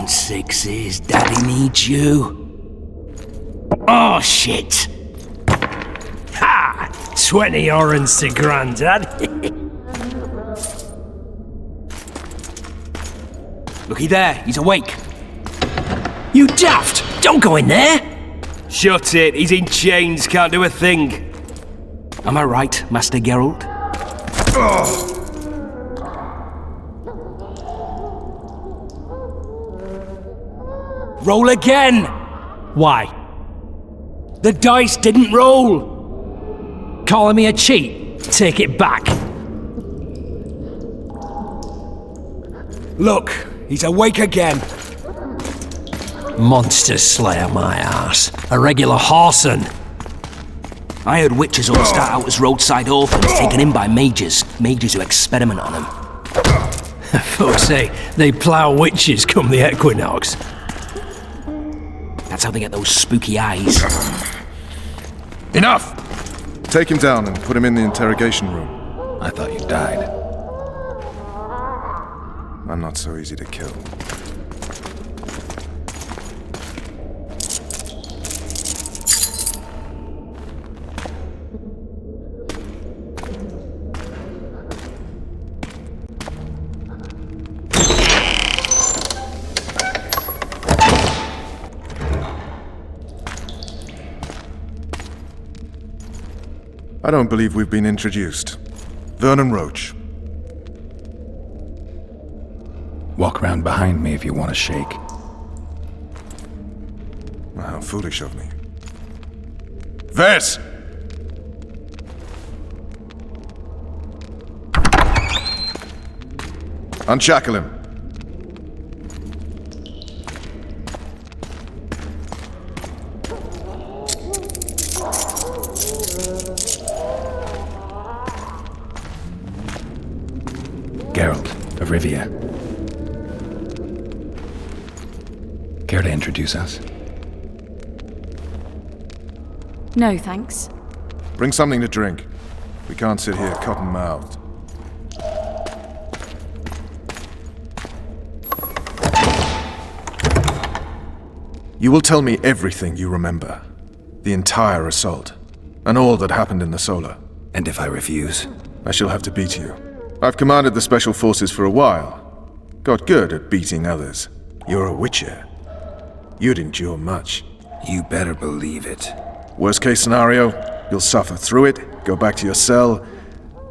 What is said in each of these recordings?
sixes, Daddy needs you. Oh, shit! Ha! 20 orange to Grandad. Looky there, he's awake. You daft! Don't go in there! Shut it, he's in chains, can't do a thing. Am I right, Master Geralt? Roll again! Why? The dice didn't roll! Calling me a cheat? Take it back. Look, he's awake again. Monster slayer, my ass. A regular horson. I heard witches all start out as roadside orphans taken in by mages who experiment on them. Folks say they plough witches come the equinox. That's how they get those spooky eyes. Enough! Take him down and put him in the interrogation room. I thought you died. I'm not so easy to kill. I don't believe we've been introduced. Vernon Roach. Walk around behind me if you want to shake. Well, how foolish of me. Vez! Unshackle him. Geralt of Rivia. Care to introduce us? No, thanks. Bring something to drink. We can't sit here cotton-mouthed. You will tell me everything you remember. The entire assault. And all that happened in the Solar. And if I refuse? I shall have to beat you. I've commanded the Special Forces for a while. Got good at beating others. You're a Witcher. You'd endure much. You better believe it. Worst case scenario, you'll suffer through it, go back to your cell,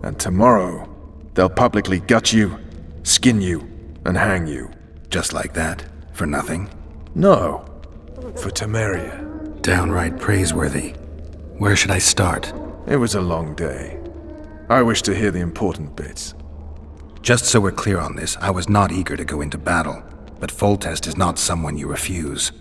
and tomorrow, they'll publicly gut you, skin you, and hang you. Just like that? For nothing? No. For Temeria. Downright praiseworthy. Where should I start? It was a long day. I wish to hear the important bits. Just so we're clear on this, I was not eager to go into battle, but Foltest is not someone you refuse.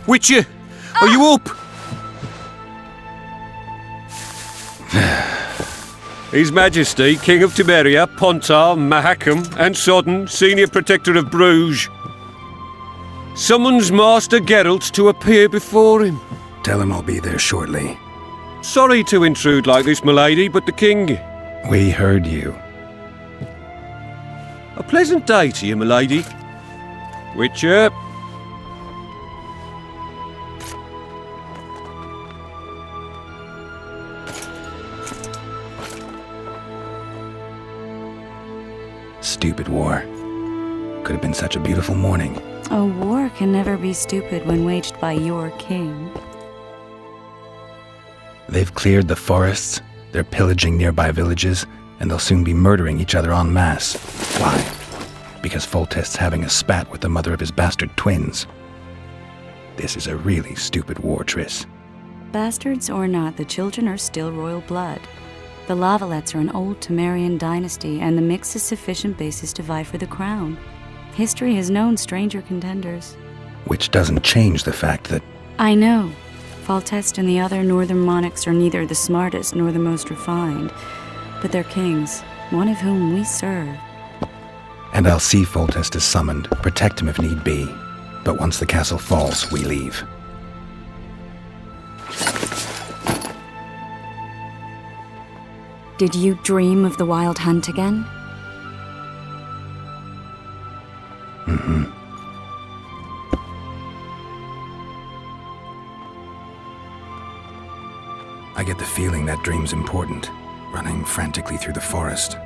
Witcher, are you up? His Majesty, King of Temeria, Pontar, Mahakam, and Sodden, Senior Protector of Bruges, summons Master Geralt to appear before him. Tell him I'll be there shortly. Sorry to intrude like this, milady, but the King... We heard you. A pleasant day to you, milady. Witcher... Stupid war. Could have been such a beautiful morning. A war can never be stupid when waged by your king. They've cleared the forests, they're pillaging nearby villages, and they'll soon be murdering each other en masse. Why? Because Foltest's having a spat with the mother of his bastard twins. This is a really stupid war, Triss. Bastards or not, the children are still royal blood. The Lavalettes are an old Temerian dynasty, and the mix is sufficient basis to vie for the crown. History has known stranger contenders. Which doesn't change the fact that... I know. Foltest and the other northern monarchs are neither the smartest nor the most refined, but they're kings, one of whom we serve. And I'll see Foltest is summoned, protect him if need be. But once the castle falls, we leave. Did you dream of the Wild Hunt again? Mm-hmm. I get the feeling that dream's important. Running frantically through the forest.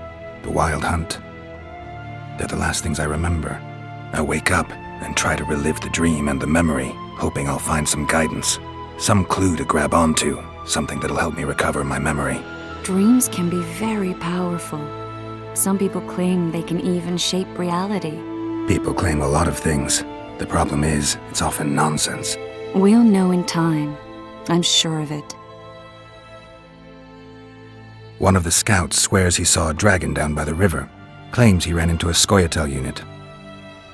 The Wild Hunt. They're the last things I remember. I wake up and try to relive the dream and the memory, hoping I'll find some guidance. Some clue to grab onto. Something that'll help me recover my memory. Dreams can be very powerful. Some people claim they can even shape reality. People claim a lot of things. The problem is, it's often nonsense. We'll know in time. I'm sure of it. One of the scouts swears he saw a dragon down by the river. Claims he ran into a Scoia'tael unit.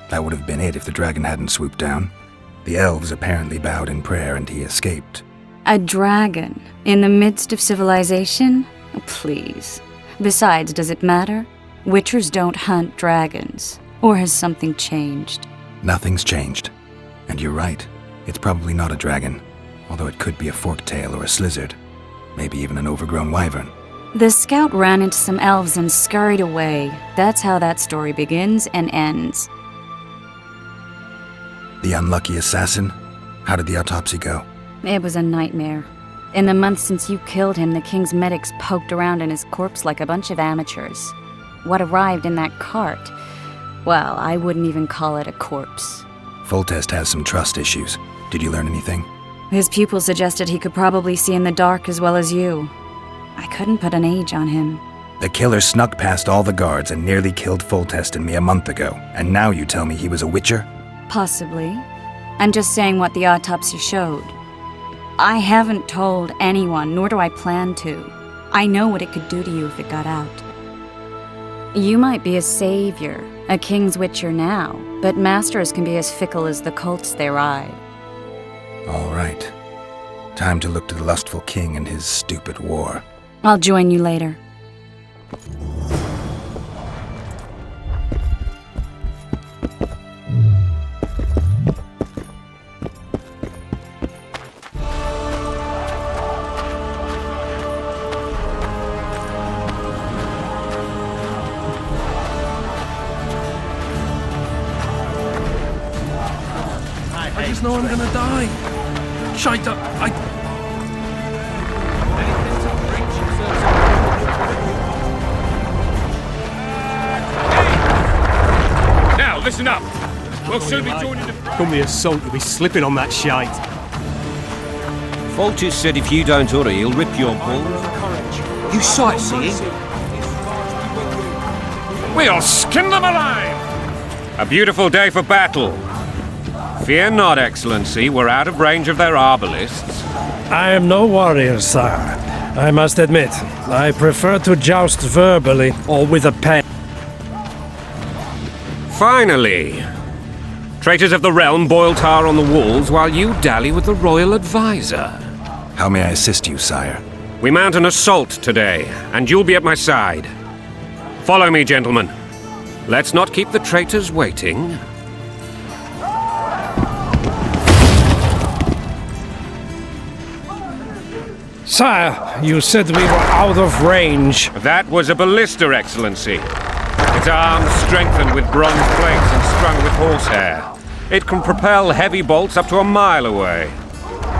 That would have been it if the dragon hadn't swooped down. The elves apparently bowed in prayer and he escaped. A dragon? In the midst of civilization? Please. Besides, does it matter? Witchers don't hunt dragons. Or has something changed? Nothing's changed. And you're right. It's probably not a dragon. Although it could be a forktail or a slizzard. Maybe even an overgrown wyvern. The scout ran into some elves and scurried away. That's how that story begins and ends. The unlucky assassin? How did the autopsy go? It was a nightmare. In the months since you killed him, the king's medics poked around in his corpse like a bunch of amateurs. What arrived in that cart? Well, I wouldn't even call it a corpse. Foltest has some trust issues. Did you learn anything? His pupil suggested he could probably see in the dark as well as you. I couldn't put an age on him. The killer snuck past all the guards and nearly killed Foltest and me a month ago. And now you tell me he was a witcher? Possibly. I'm just saying what the autopsy showed. I haven't told anyone, nor do I plan to. I know what it could do to you if it got out. You might be a savior, a king's witcher now, but masters can be as fickle as the cults they ride. All right. Time to look to the lustful king and his stupid war. I'll join you later. I just know I'm gonna die. Shite up, Now, listen up. We'll soon be joining the... Come here, salt, you'll be slipping on that shite. Foltest said if you don't hurry, he'll rip your balls. You sightseeing? We'll skin them alive! A beautiful day for battle. Fear not, Excellency, we're out of range of their arbalists. I am no warrior, sire. I must admit, I prefer to joust verbally or with a pen. Finally! Traitors of the realm boil tar on the walls while you dally with the royal advisor. How may I assist you, sire? We mount an assault today, and you'll be at my side. Follow me, gentlemen. Let's not keep the traitors waiting. Sire, you said we were out of range. That was a ballista, Excellency. Its arms strengthened with bronze plates and strung with horsehair. It can propel heavy bolts up to a mile away.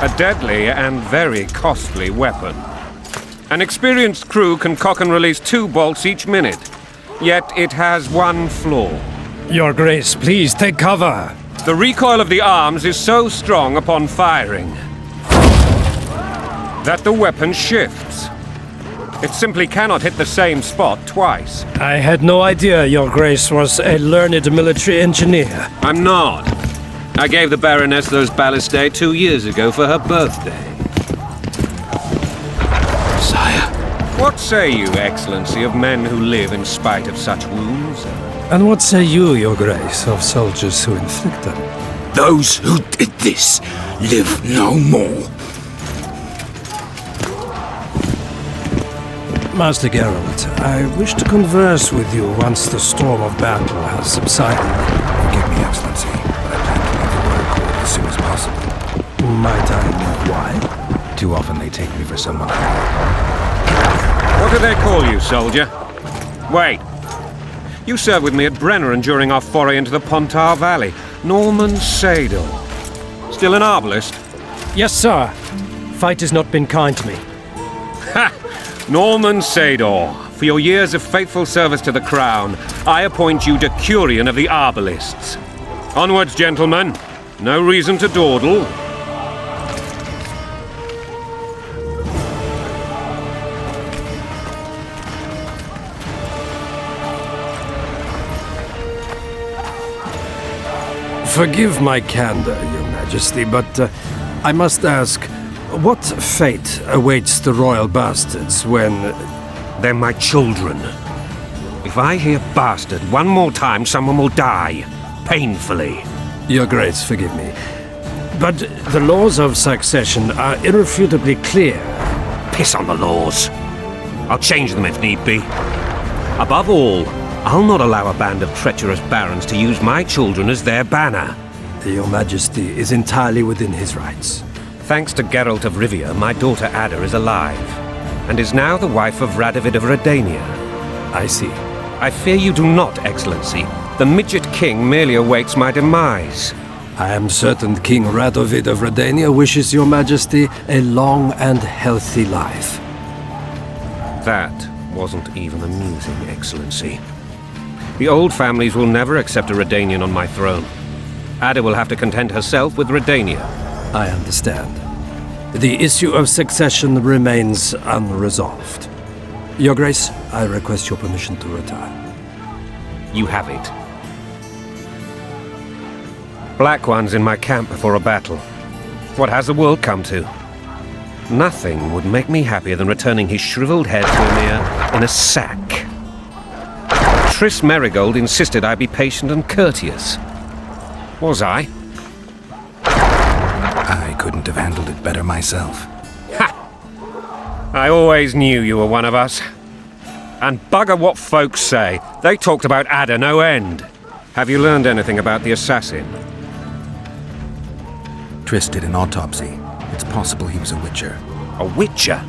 A deadly and very costly weapon. An experienced crew can cock and release 2 bolts each minute. Yet it has one flaw. Your Grace, please take cover. The recoil of the arms is so strong upon firing That the weapon shifts. It simply cannot hit the same spot twice. I had no idea Your Grace was a learned military engineer. I'm not. I gave the Baroness those ballistae 2 years ago for her birthday. Sire. What say you, Excellency, of men who live in spite of such wounds? And what say you, Your Grace, of soldiers who inflict them? Those who did this live no more. Master Geralt, I wish to converse with you once the storm of battle has subsided. Forgive me, Excellency, but I plan to leave the royal court as soon as possible. Might I know why? Too often they take me for someone. What do they call you, soldier? Wait. You served with me at Brenner during our foray into the Pontar Valley. Norman Sador. Still an arbalist? Yes, sir. Fight has not been kind to me. Ha! Norman Sador, for your years of faithful service to the Crown, I appoint you Decurion of the Arbalists. Onwards, gentlemen. No reason to dawdle. Forgive my candor, Your Majesty, but I must ask, what fate awaits the royal bastards when... They're my children. If I hear bastard one more time, someone will die. Painfully. Your Grace, forgive me. But the laws of succession are irrefutably clear. Piss on the laws. I'll change them if need be. Above all, I'll not allow a band of treacherous barons to use my children as their banner. Your Majesty is entirely within his rights. Thanks to Geralt of Rivia, my daughter Ada is alive, and is now the wife of Radovid of Redania. I see. I fear you do not, Excellency. The midget king merely awaits my demise. I am certain King Radovid of Redania wishes Your Majesty a long and healthy life. That wasn't even amusing, Excellency. The old families will never accept a Redanian on my throne. Ada will have to content herself with Redania. I understand. The issue of succession remains unresolved. Your Grace, I request your permission to retire. You have it. Black One's in my camp before a battle. What has the world come to? Nothing would make me happier than returning his shriveled head to Emir in a sack. Triss Merigold insisted I be patient and courteous. Was I? I couldn't have handled it better myself. Ha! I always knew you were one of us. And bugger what folks say. They talked about Ada no end. Have you learned anything about the assassin? Triss did an autopsy. It's possible he was a witcher. A witcher?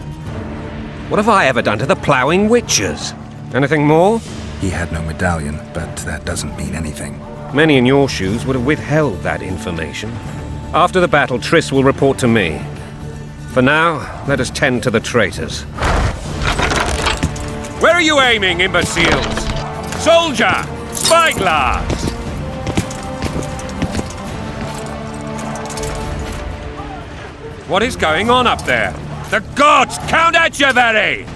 What have I ever done to the ploughing witchers? Anything more? He had no medallion, but that doesn't mean anything. Many in your shoes would have withheld that information. After the battle, Triss will report to me. For now, let us tend to the traitors. Where are you aiming, imbeciles? Soldier! Spyglass! What is going on up there? The gods! Count Etcheverry!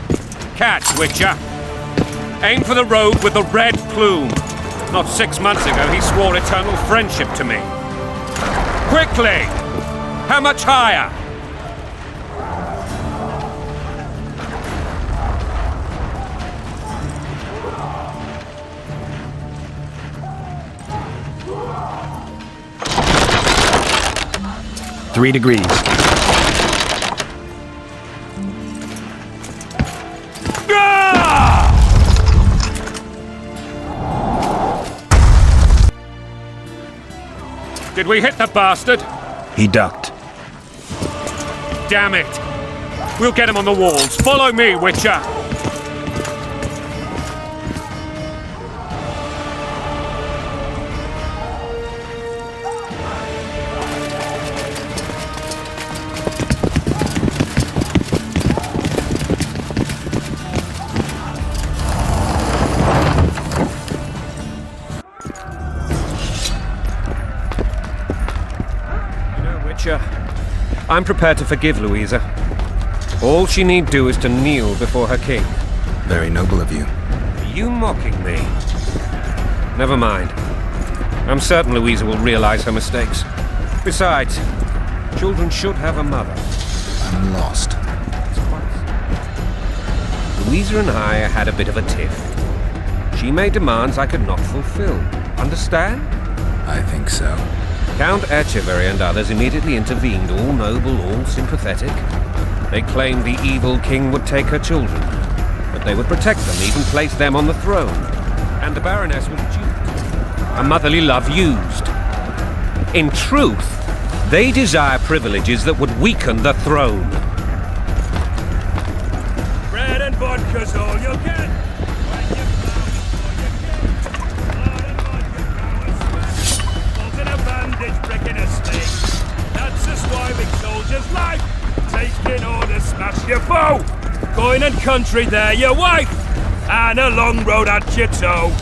Catch, Witcher! Aim for the road with the red plume. Not 6 months ago, he swore eternal friendship to me. Quickly! How much higher? Three degrees. Did we hit the bastard? He ducked. Damn it! We'll get him on the walls. Follow me, Witcher! I'm prepared to forgive Louisa. All she need do is to kneel before her king. Very noble of you. Are you mocking me? Never mind. I'm certain Louisa will realize her mistakes. Besides, children should have a mother. I'm lost. Louisa and I had a bit of a tiff. She made demands I could not fulfill. Understand? I think so. Count Etcheverry and others immediately intervened, all noble, all sympathetic. They claimed the evil king would take her children, but they would protect them, even place them on the throne. And the Baroness was duped. A motherly love used. In truth, they desire privileges that would weaken the throne. Bread and vodka's all you'll get. Bolting a bandage, breaking a snake. That's a swiving soldier's life. Taking orders, smash your foe. Coin and country, there your wife. And a long road at your toe.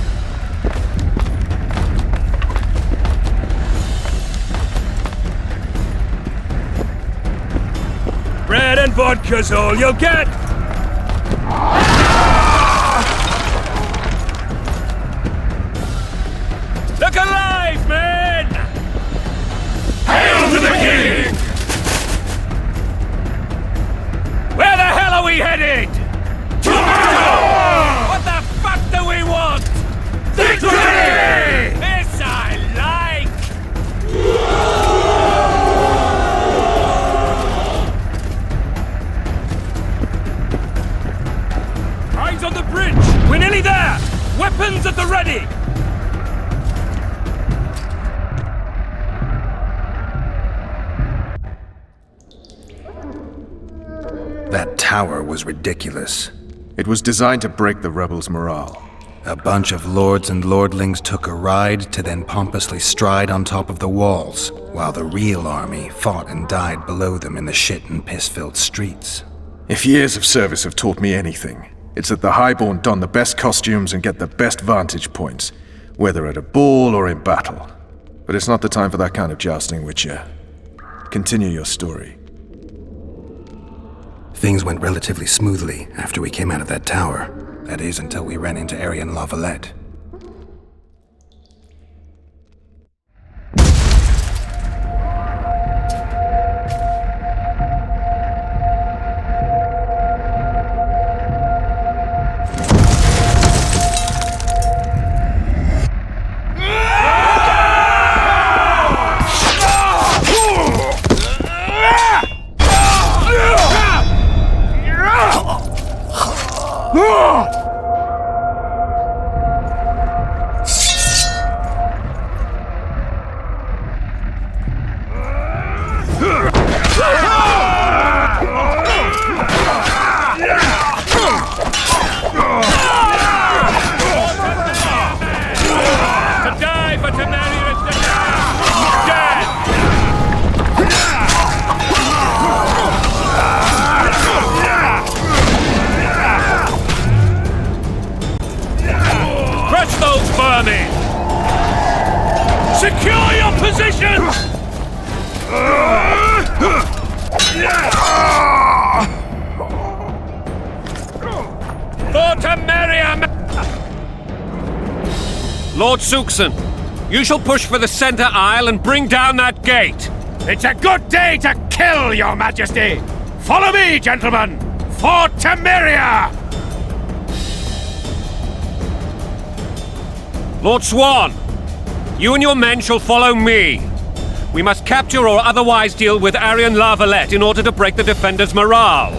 Bread and vodka's all you'll get! Look alive, men! Hail to the king! Where the hell are we headed? Tomorrow! What the fuck do we want? Victory! This I like! Eyes on the bridge! We're nearly there! Weapons at the ready! That tower was ridiculous. It was designed to break the rebels' morale. A bunch of lords and lordlings took a ride to then pompously stride on top of the walls, while the real army fought and died below them in the shit and piss-filled streets. If years of service have taught me anything, it's that the highborn don the best costumes and get the best vantage points, whether at a ball or in battle. But it's not the time for that kind of jousting, Witcher. Continue your story. Things went relatively smoothly after we came out of that tower. That is, until we ran into Arian Lavalette. Secure your positions! For Temerium! Lord Suxon, you shall push for the center aisle and bring down that gate. It's a good day to kill, your majesty! Follow me, gentlemen! For Temeria! Lord Swan, you and your men shall follow me. We must capture or otherwise deal with Arian Lavalette in order to break the defenders' morale.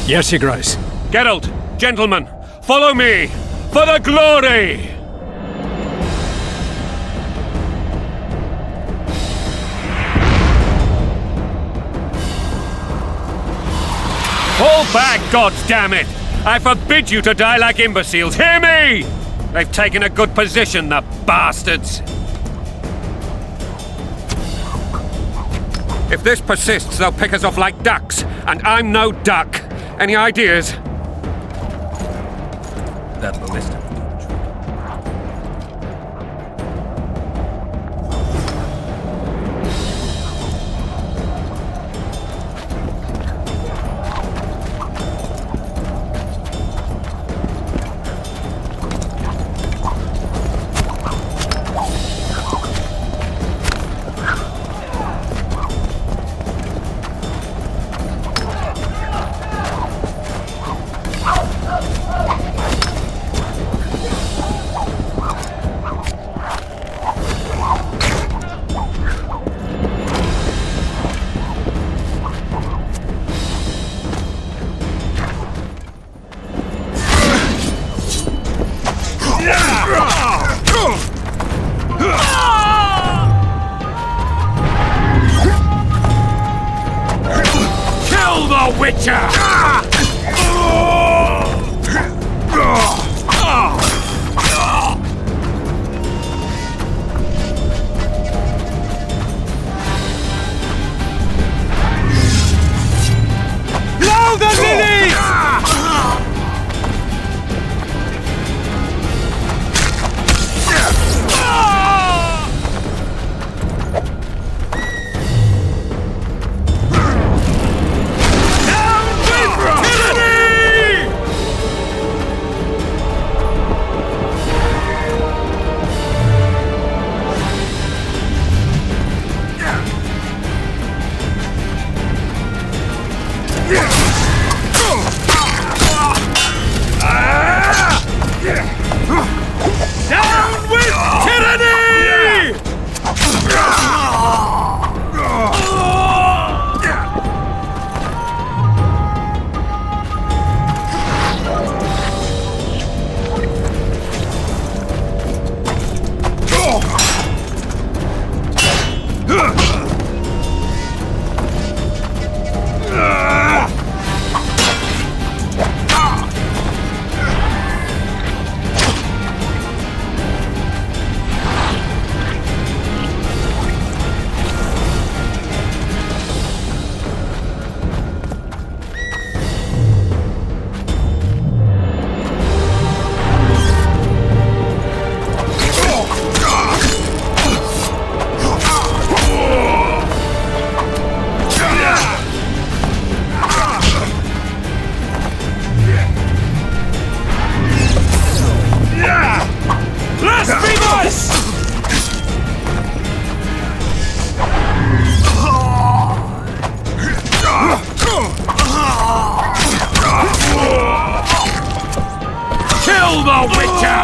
Yes, Your Grace. Geralt, gentlemen, follow me for the glory! Fall back, goddammit! I forbid you to die like imbeciles. Hear me! They've taken a good position, the bastards! If this persists, they'll pick us off like ducks, and I'm no duck. Any ideas? That ballista. Kill the Witcher! Blow the lilies! Down with tyranny! Blasphemous! Kill the Witcher!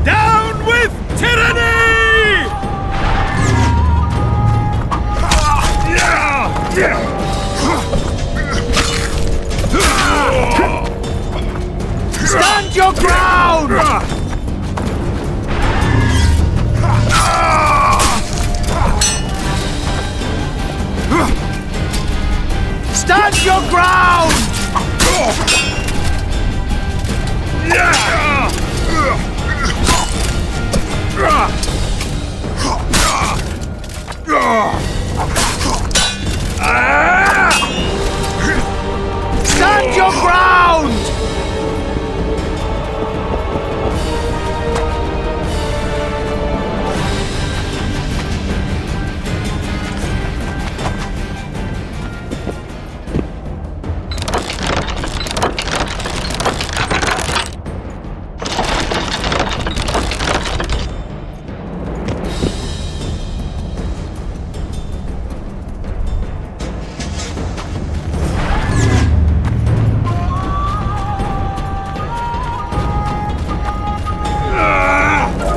Down with tyranny! Stand your ground! Stand your ground! Stand your ground!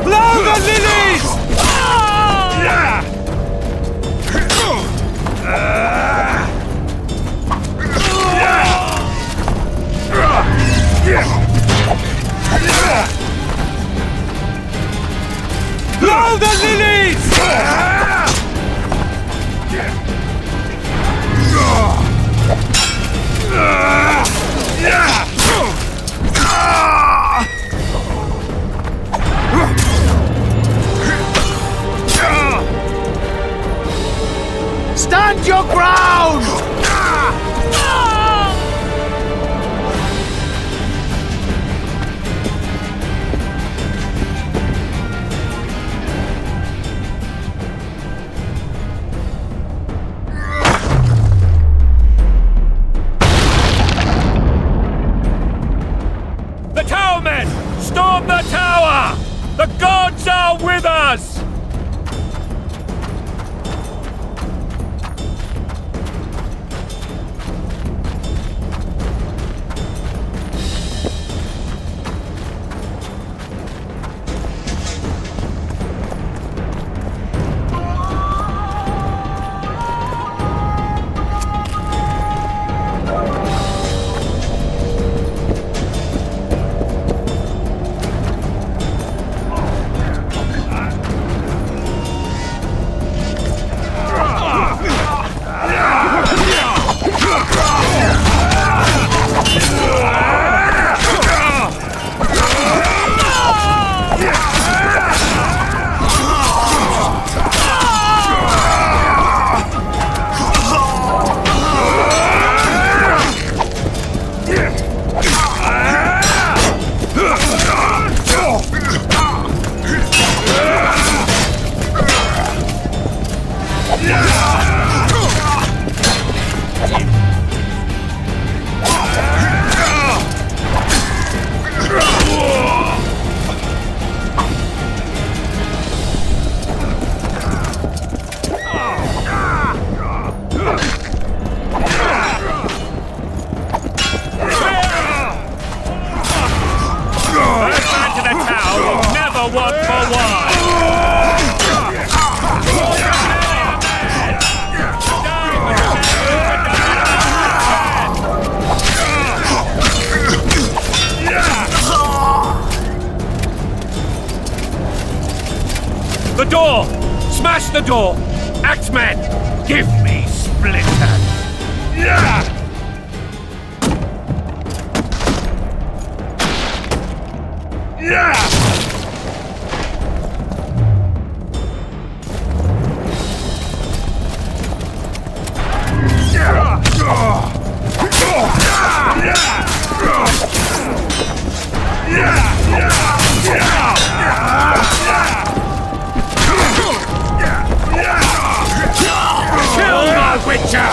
Blow the lilies! your ground! The towermen! Storm the tower! The gods are with us! The door! Smash the door! Axemen! Give me splinters! Yeah! Kill the Witcher!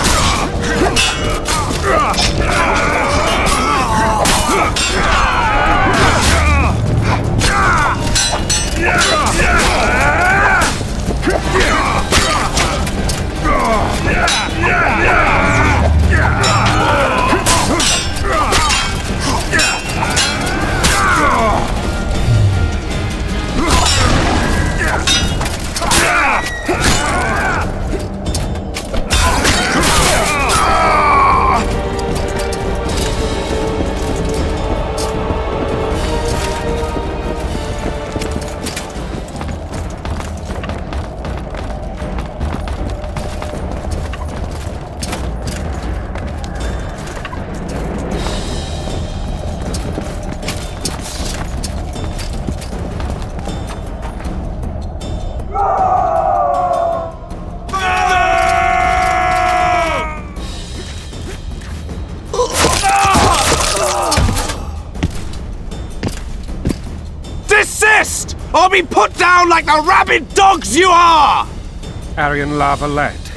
Desist! Or be put down like the rabid dogs you are! Aryan Lavalette.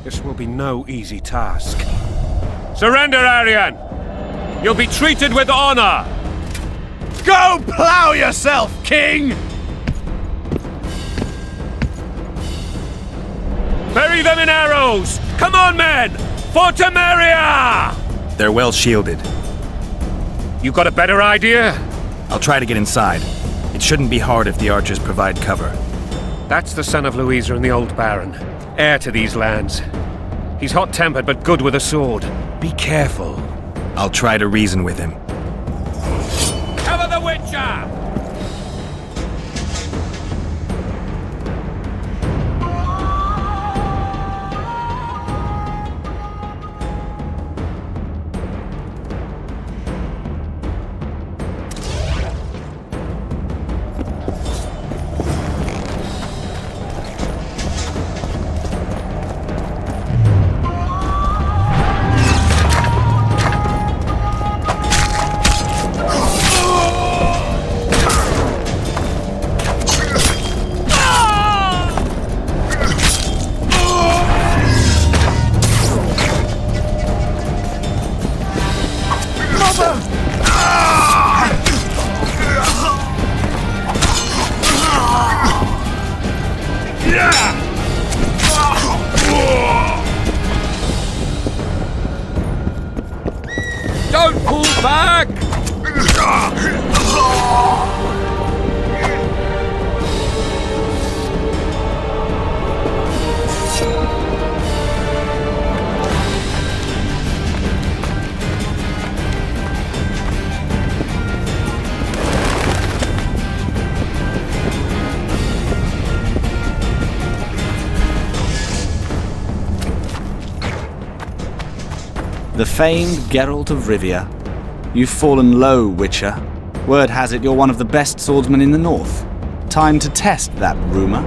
This will be no easy task. Surrender, Aryan! You'll be treated with honor! Go plow yourself, King! Bury them in arrows! Come on, men! For Temeria! They're well shielded. You got a better idea? I'll try to get inside. It shouldn't be hard if the archers provide cover. That's the son of Louisa and the old Baron, heir to these lands. He's hot-tempered but good with a sword. Be careful. I'll try to reason with him. Cover the Witcher! The famed Geralt of Rivia. You've fallen low, Witcher. Word has it you're one of the best swordsmen in the north. Time to test that rumor.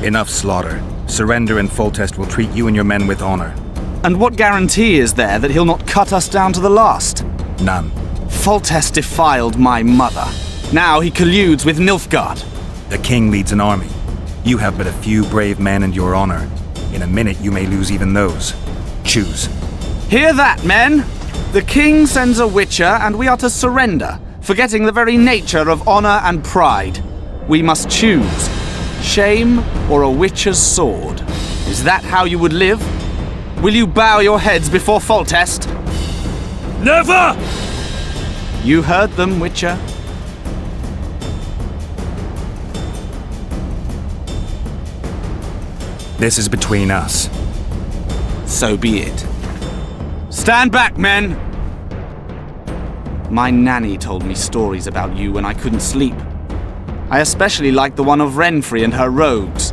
Enough slaughter. Surrender and Foltest will treat you and your men with honor. And what guarantee is there that he'll not cut us down to the last? None. Foltest defiled my mother. Now he colludes with Nilfgaard. The king leads an army. You have but a few brave men and your honor. In a minute you may lose even those. Choose. Hear that, men? The king sends a Witcher and we are to surrender, forgetting the very nature of honor and pride. We must choose. Shame or a Witcher's sword? Is that how you would live? Will you bow your heads before Foltest? Never! You heard them, Witcher. This is between us. So be it. Stand back, men! My nanny told me stories about you when I couldn't sleep. I especially liked the one of Renfrey and her rogues.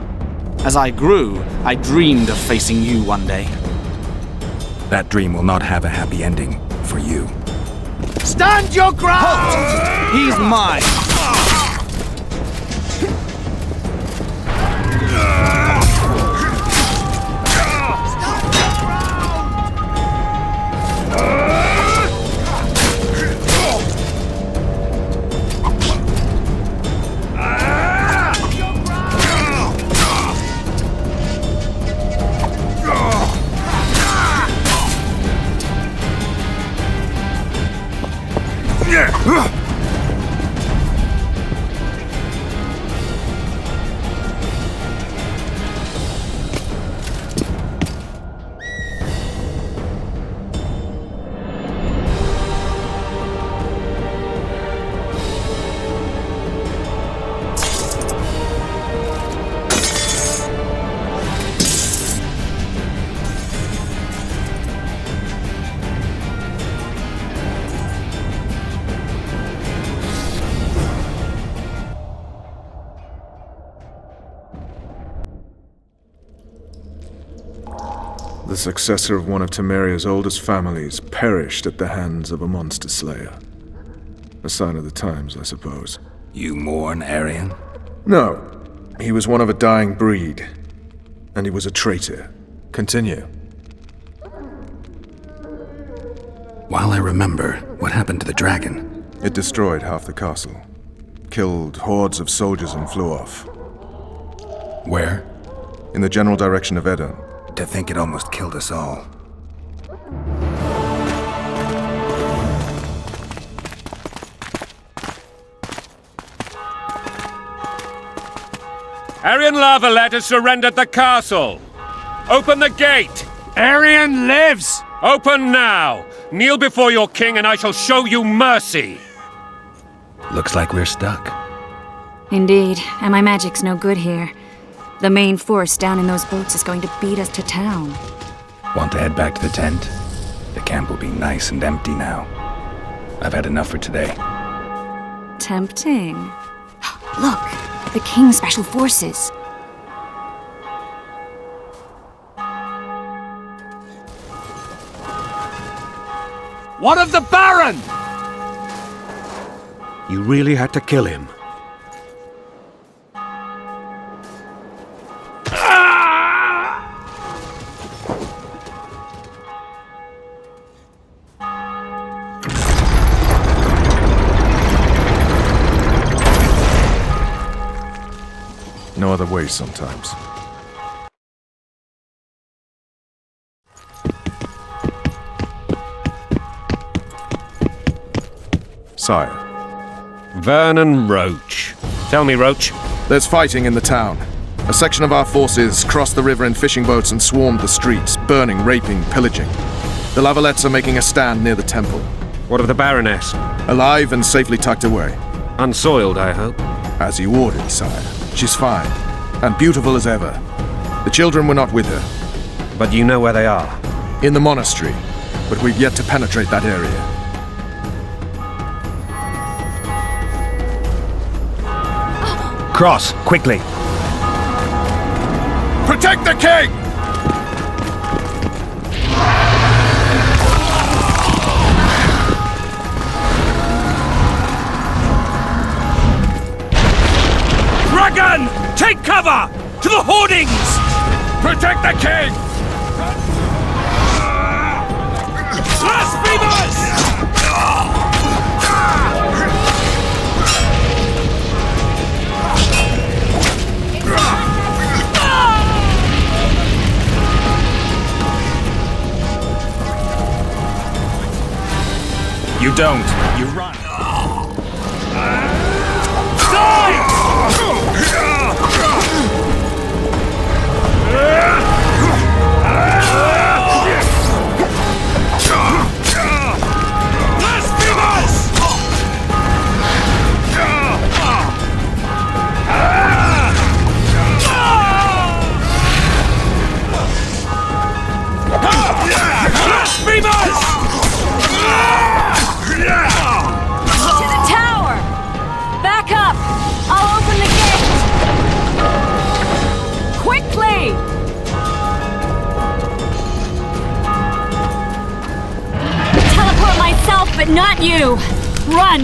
As I grew, I dreamed of facing you one day. That dream will not have a happy ending for you. Stand your ground! Halt! He's mine! The successor of one of Temeria's oldest families perished at the hands of a monster slayer. A sign of the times, I suppose. You mourn, Arian? No. He was one of a dying breed. And he was a traitor. Continue. While I remember, what happened to the dragon? It destroyed half the castle. Killed hordes of soldiers and flew off. Where? In the general direction of Edon. To think it almost killed us all. Arian Lavalet has surrendered the castle. Open the gate. Arian lives! Open now. Kneel before your king and I shall show you mercy. Looks like we're stuck. Indeed, and my magic's no good here. The main force down in those boats is going to beat us to town. Want to head back to the tent? The camp will be nice and empty now. I've had enough for today. Tempting. Look, the King's Special Forces. What of the Baron? You really had to kill him. No other way sometimes. Sire. Vernon Roach. Tell me, Roach. There's fighting in the town. A section of our forces crossed the river in fishing boats and swarmed the streets, burning, raping, pillaging. The Lavalets are making a stand near the temple. What of the Baroness? Alive and safely tucked away. Unsoiled, I hope. As you ordered, sire. She's fine, and beautiful as ever. The children were not with her. But you know where they are? In the monastery, but we've yet to penetrate that area. Cross, quickly! Protect the king! Take cover! To the hoardings! Protect the king! Blasphemers! You don't. You run. To the tower! Back up! I'll open the gate! Quickly! Teleport myself, but not you! Run!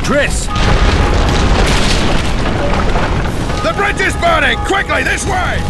Chris! The bridge is burning! Quickly, this way!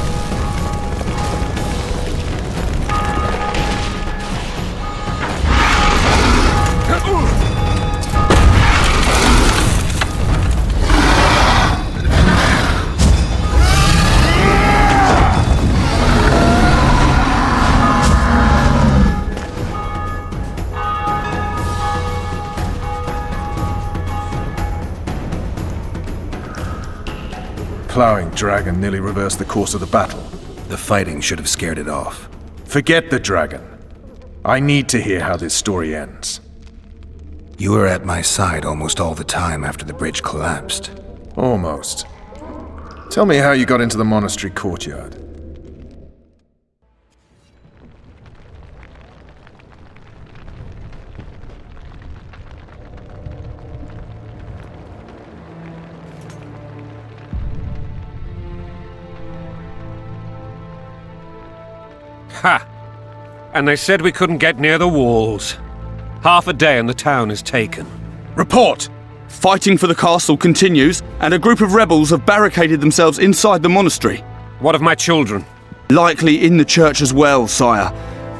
Plowing dragon nearly reversed the course of the battle. The fighting should have scared it off. Forget the dragon. I need to hear how this story ends. You were at my side almost all the time after the bridge collapsed. Almost. Tell me how you got into the monastery courtyard. Ha! And they said we couldn't get near the walls. Half a day and the town is taken. Report! Fighting for the castle continues, and a group of rebels have barricaded themselves inside the monastery. What of my children? Likely in the church as well, sire.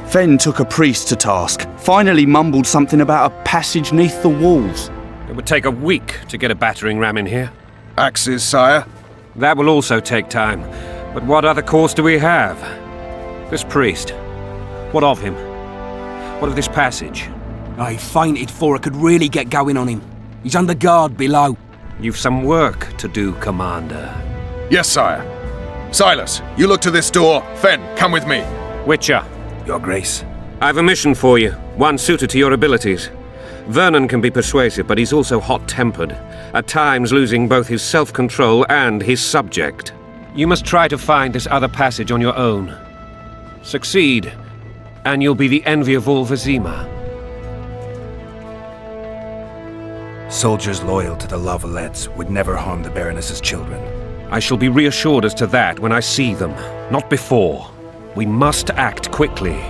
Fen took a priest to task, finally mumbled something about a passage neath the walls. It would take a week to get a battering ram in here. Axes, sire? That will also take time. But what other course do we have? This priest. What of him? What of this passage? I fainted before I could really get going on him. He's under guard below. You've some work to do, Commander. Yes, sire. Silas, you look to this door. Fen, come with me. Witcher, Your Grace. I've a mission for you, one suited to your abilities. Vernon can be persuasive, but he's also hot-tempered, at times losing both his self-control and his subject. You must try to find this other passage on your own. Succeed, and you'll be the envy of all Vizima. Soldiers loyal to the Lavalettes would never harm the Baroness's children. I shall be reassured as to that when I see them, not before. We must act quickly.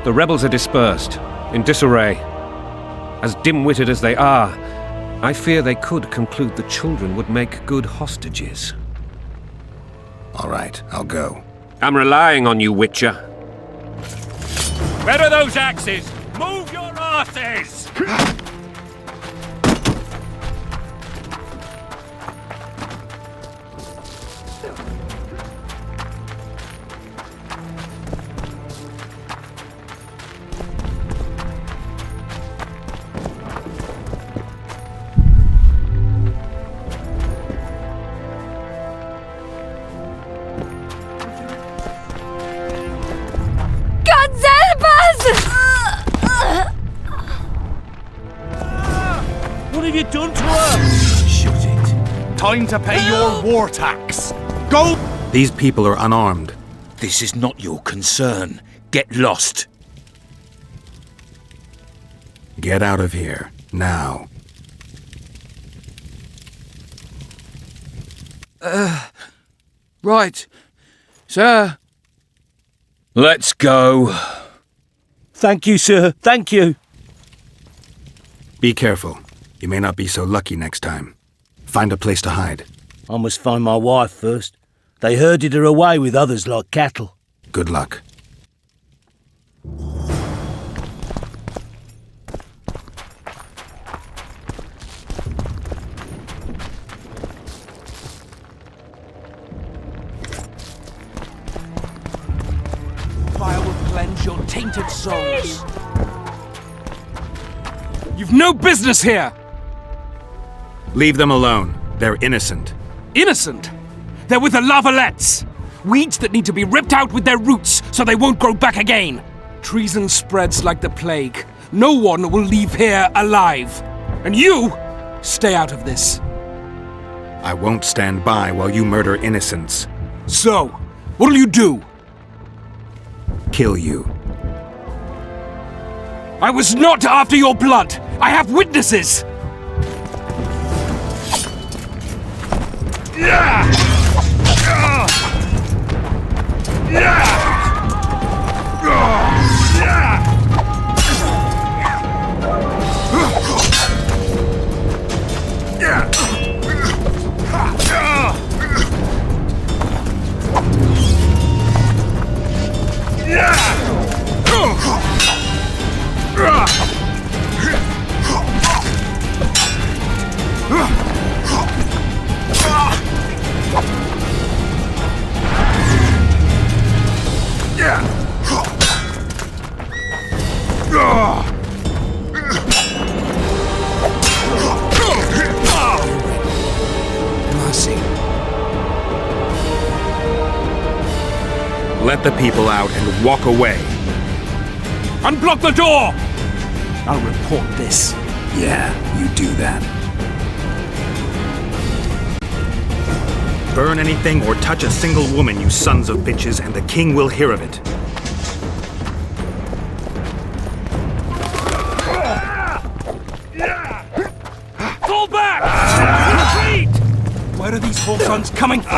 The rebels are dispersed, in disarray. As dim-witted as they are, I fear they could conclude the children would make good hostages. All right, I'll go. I'm relying on you, Witcher. Where are those axes? Move your asses! What have you done to her? Shoot it. Time to pay your war tax. Go! These people are unarmed. This is not your concern. Get lost. Get out of here, now. Right. Sir. Let's go. Thank you, sir. Thank you. Be careful. You may not be so lucky next time. Find a place to hide. I must find my wife first. They herded her away with others like cattle. Good luck. Fire will cleanse your tainted souls. You've no business here! Leave them alone. They're innocent. Innocent? They're with the lavalettes! Weeds that need to be ripped out with their roots so they won't grow back again. Treason spreads like the plague. No one will leave here alive. And you, stay out of this. I won't stand by while you murder innocents. So, what'll you do? Kill you. I was not after your blood! I have witnesses! Let the people out and walk away. Unblock the door! I'll report this. Yeah, you do that. Burn anything or touch a single woman, you sons of bitches, and the king will hear of it. Fall back! Retreat! Where are these whole sons coming from?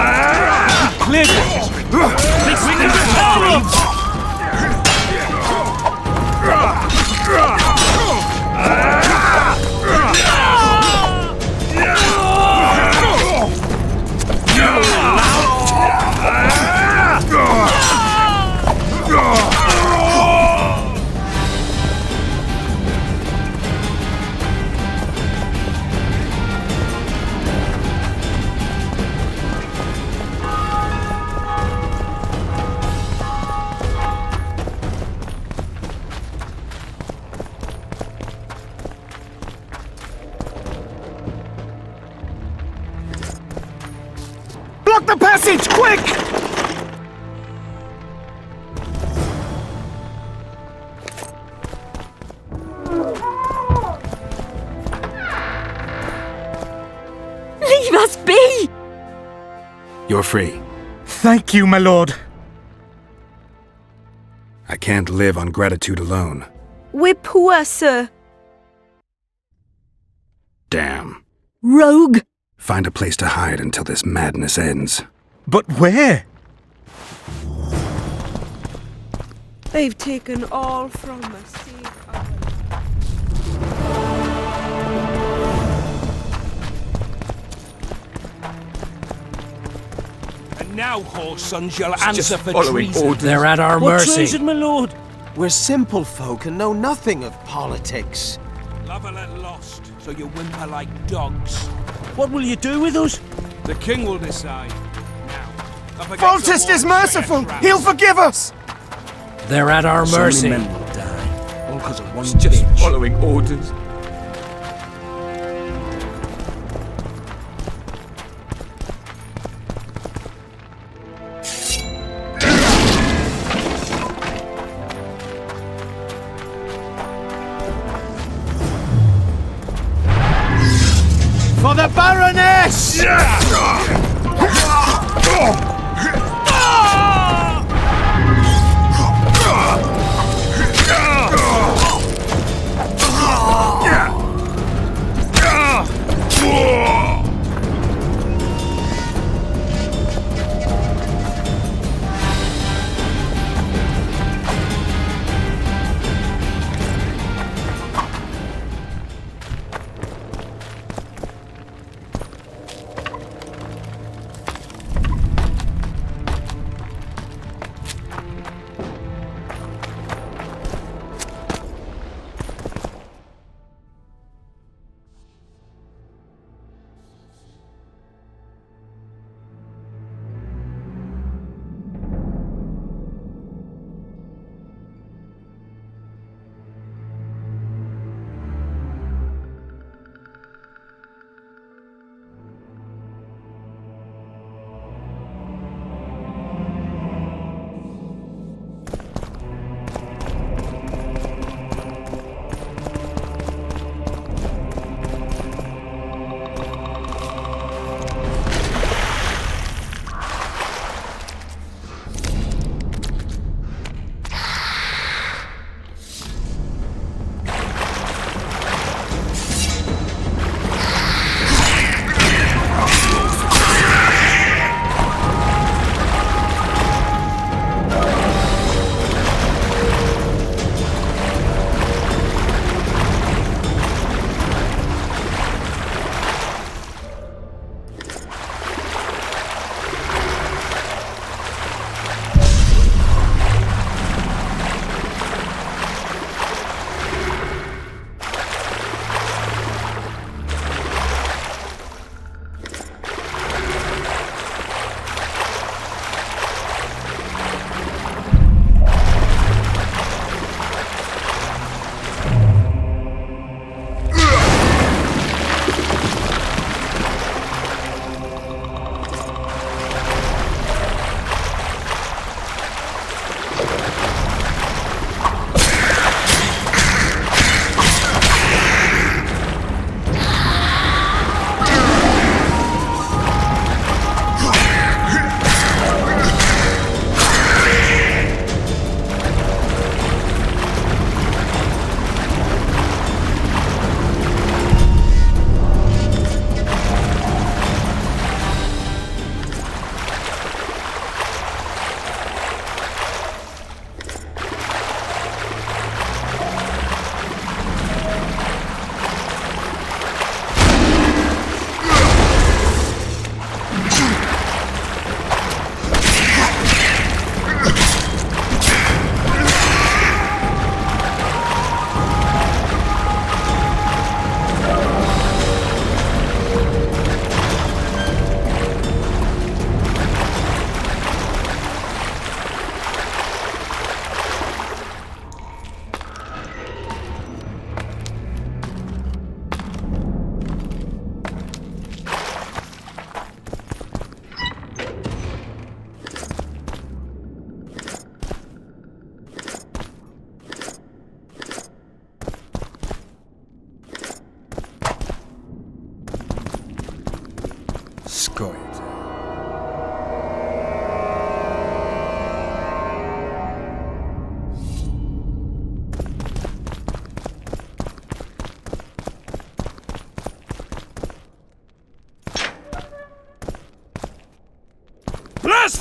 Clear this district! We can repel them! Block the passage, quick! Leave us be! You're free. Thank you, my lord. I can't live on gratitude alone. We're poor, sir. Damn. Rogue! Find a place to hide until this madness ends. But where? They've taken all from us. And now, whole sons, you'll answer for following treason. orders. They're at our What mercy. treason, my lord? We're simple folk and know nothing of politics. Lavalette lost, so you whimper like dogs. What will you do with us? The king will decide. Now, up against Foltest the is wall, merciful! trap. He'll forgive us! They're at our So mercy. many men will die, all because of one Just bitch. following orders. For the Baroness!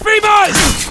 Blasphemers!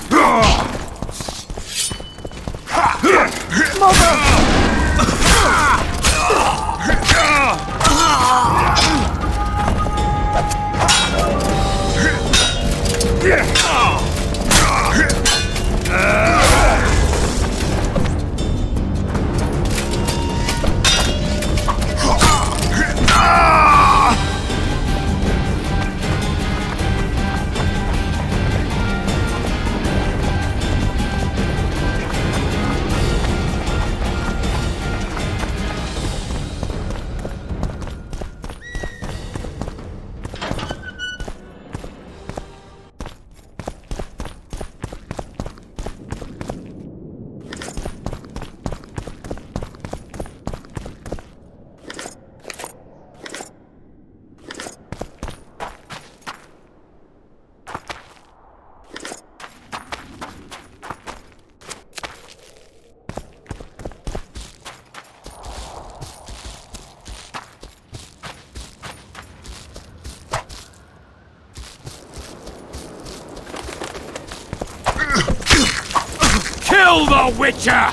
Kill the Witcher!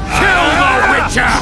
Kill the Witcher!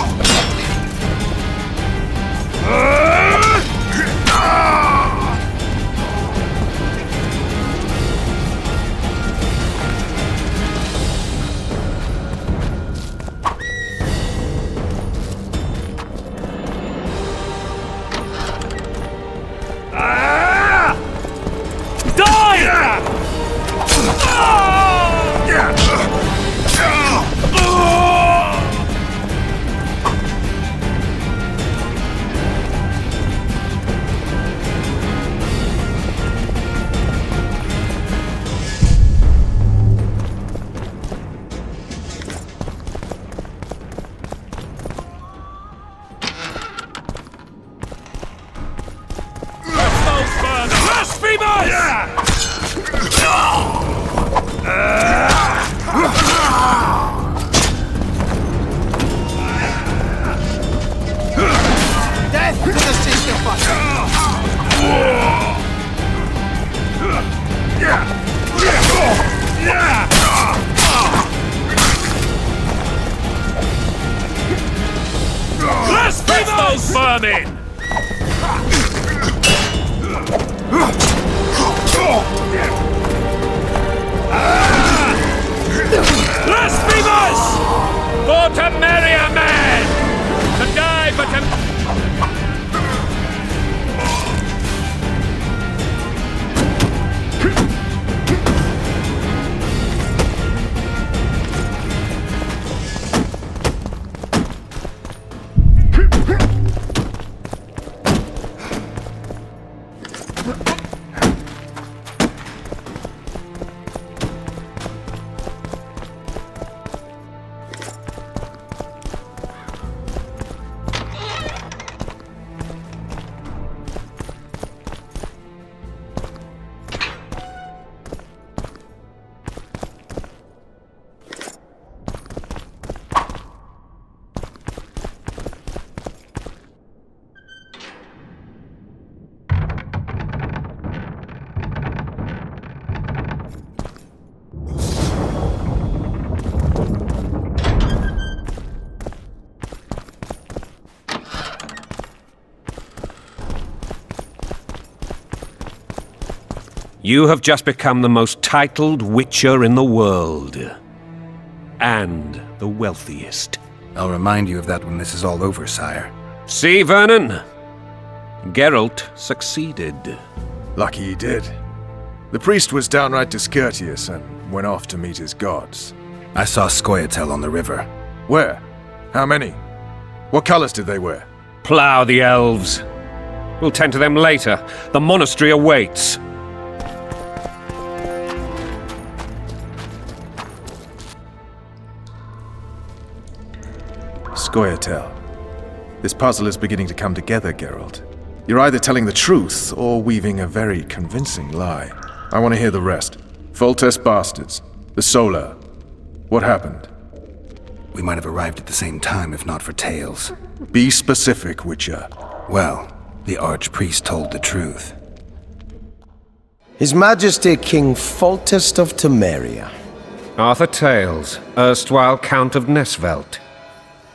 Death to the sister Let's get those vermin! Blasphemers! For to marry a man! To die but to... You have just become the most titled Witcher in the world. And the wealthiest. I'll remind you of that when this is all over, sire. See, Vernon? Geralt succeeded. Lucky he did. The priest was downright discourteous and went off to meet his gods. I saw Scoia'tael on the river. Where? How many? What colors did they wear? Plough the elves. We'll tend to them later. The monastery awaits. Scoia'tael. This puzzle is beginning to come together, Geralt. You're either telling the truth or weaving a very convincing lie. I want to hear the rest. Foltest bastards. The Solar. What happened? We might have arrived at the same time if not for tales. Be specific, Witcher. Well, the Archpriest told the truth. His Majesty King Foltest of Temeria. Arthur Tales, erstwhile Count of Nesvelt.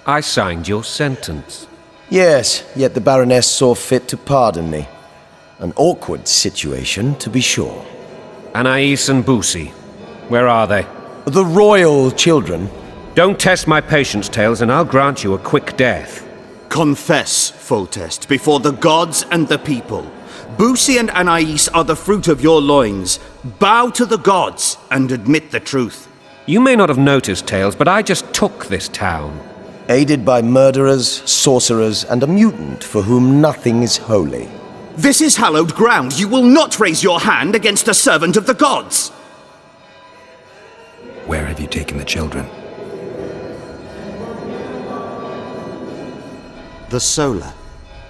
I signed your sentence. Yes, yet the Baroness saw fit to pardon me. An awkward situation, to be sure. Anais and Boosie. Where are they? The royal children. Don't test my patience, Tales, and I'll grant you a quick death. Confess, Foltest, before the gods and the people. Boosie and Anais are the fruit of your loins. Bow to the gods and admit the truth. You may not have noticed, Tales, but I just took this town. Aided by murderers, sorcerers, and a mutant for whom nothing is holy. This is hallowed ground. You will not raise your hand against a servant of the gods. Where have you taken the children? The Solar.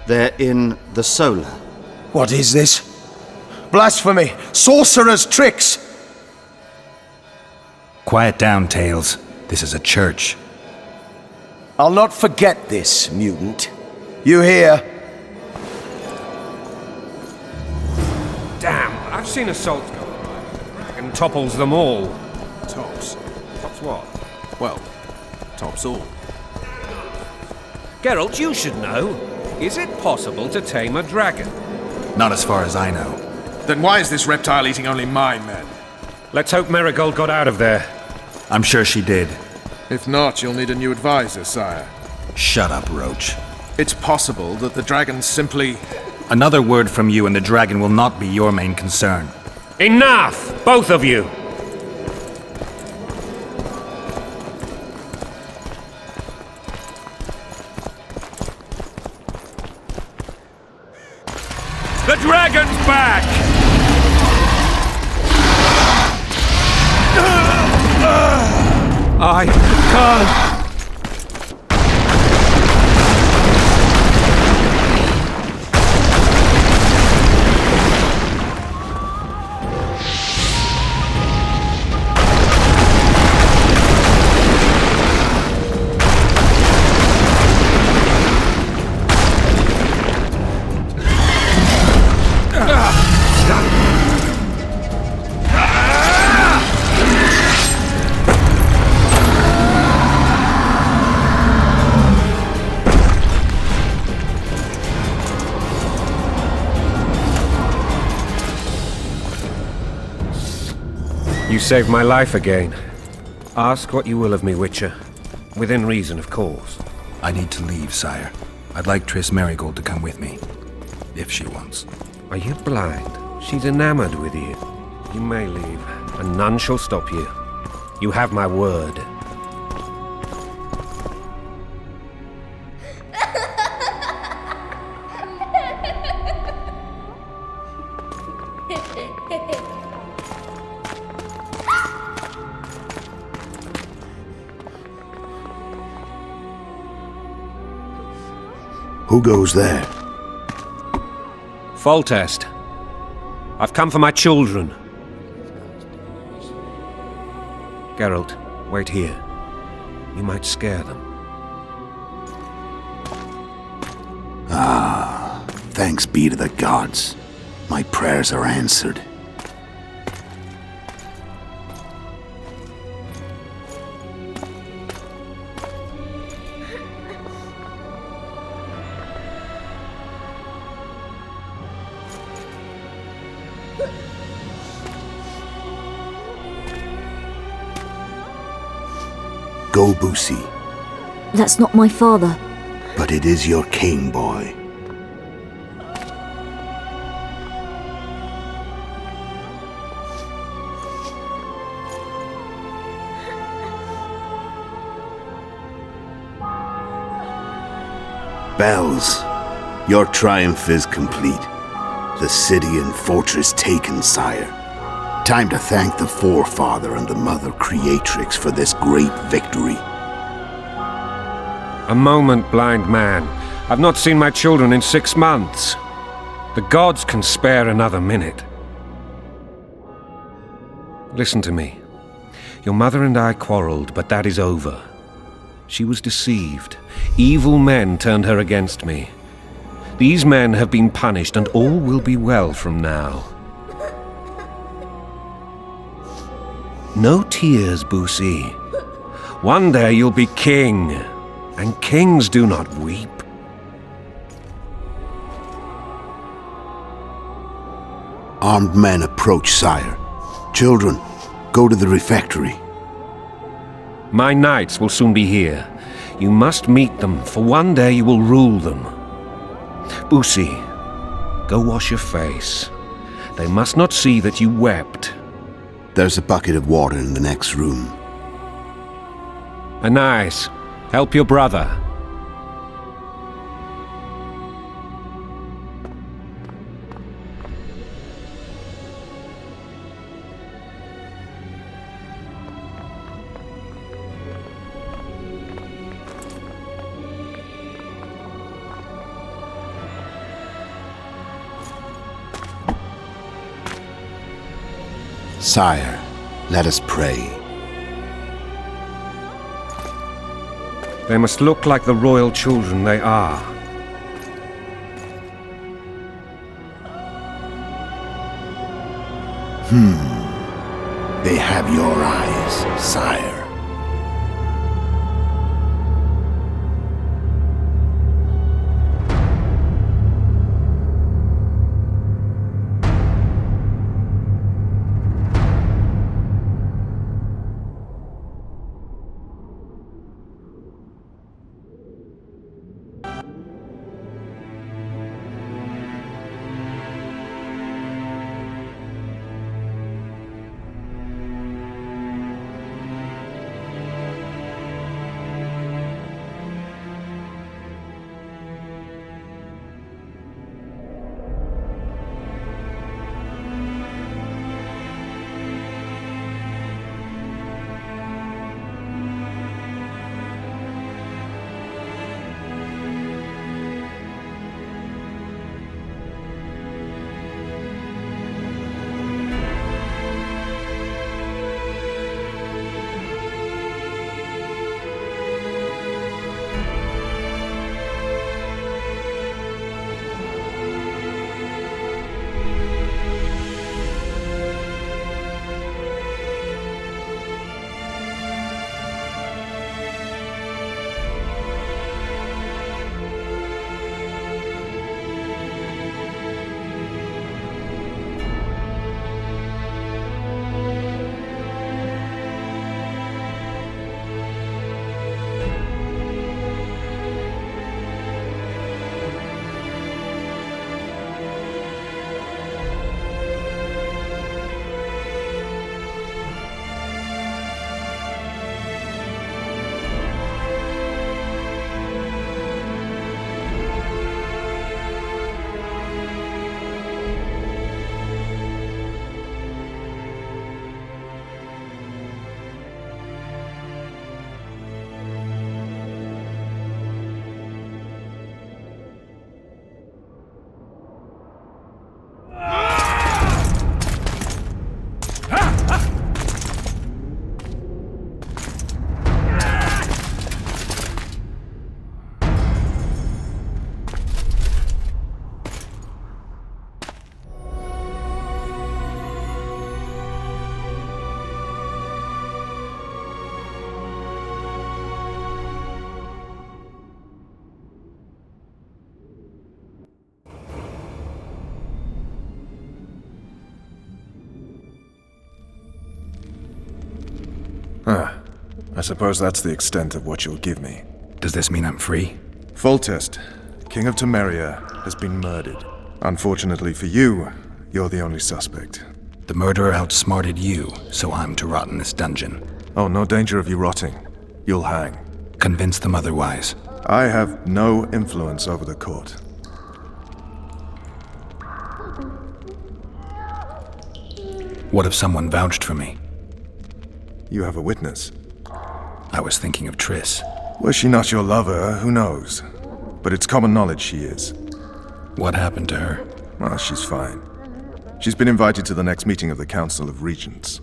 They're in the Solar. What is this? Blasphemy! Sorcerer's tricks! Quiet down, Tales. This is a church. I'll not forget this, mutant. You hear? Damn, I've seen assaults go and topples them all. Tops. Tops what? Well, tops all. Geralt, you should know. Is it possible to tame a dragon? Not as far as I know. Then why is this reptile eating only my men? Let's hope Marigold got out of there. I'm sure she did. If not, you'll need a new advisor, sire. Shut up, Roach. It's possible that the dragon simply... Another word from you and the dragon will not be your main concern. Enough! Both of you! The dragon's back! I can't... You saved my life again. Ask what you will of me, Witcher. Within reason, of course. I need to leave, sire. I'd like Triss Marigold to come with me. If she wants. Are you blind? She's enamored with you. You may leave, and none shall stop you. You have my word. Who goes there? Foltest. I've come for my children. Geralt, wait here. You might scare them. Thanks be to the gods. My prayers are answered. Go, Boosie. That's not my father. But it is your king, boy. Bells, your triumph is complete. The city and fortress taken, sire. Time to thank the forefather and the mother creatrix for this great victory. A moment, blind man. I've not seen my children in 6 months. The gods can spare another minute. Listen to me. Your mother and I quarreled, but that is over. She was deceived. Evil men turned her against me. These men have been punished, and all will be well from now. No tears, Boosie. One day you'll be king, and kings do not weep. Armed men approach, sire. Children, go to the refectory. My knights will soon be here. You must meet them, for one day you will rule them. Boosie, go wash your face. They must not see that you wept. There's a bucket of water in the next room. Anais, help your brother. Sire, let us pray. They must look like the royal children they are. They have your eyes, sire. I suppose that's the extent of what you'll give me. Does this mean I'm free? Foltest, King of Temeria, has been murdered. Unfortunately for you, you're the only suspect. The murderer outsmarted you, so I'm to rot in this dungeon. Oh, no danger of you rotting. You'll hang. Convince them otherwise. I have no influence over the court. What if someone vouched for me? You have a witness. I was thinking of Triss. Was she not your lover, who knows? But it's common knowledge she is. What happened to her? Well, she's fine. She's been invited to the next meeting of the Council of Regents.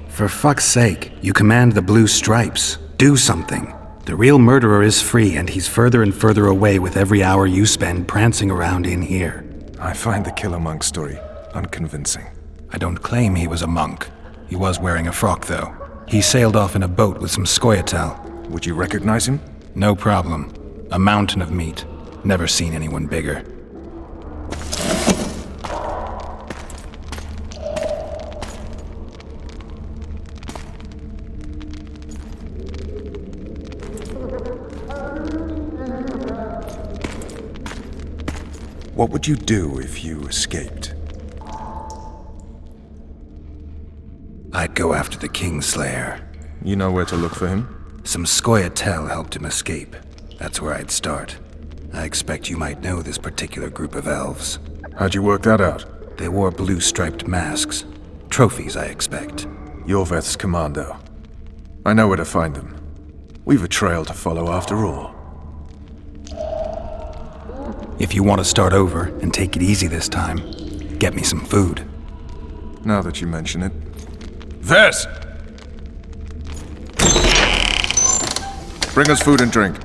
For fuck's sake, you command the Blue Stripes. Do something. The real murderer is free, and he's further and further away with every hour you spend prancing around in here. I find the Killer Monk story unconvincing. I don't claim he was a monk. He was wearing a frock, though. He sailed off in a boat with some Scoia'tael. Would you recognize him? No problem. A mountain of meat. Never seen anyone bigger. What would you do if you escaped? I'd go after the Kingslayer. You know where to look for him? Some Scoia'tael helped him escape. That's where I'd start. I expect you might know this particular group of elves. How'd you work that out? They wore blue-striped masks. Trophies, I expect. Yorveth's commando. I know where to find them. We've a trail to follow after all. If you want to start over and take it easy this time, get me some food. Now that you mention it. Ves! Bring us food and drink.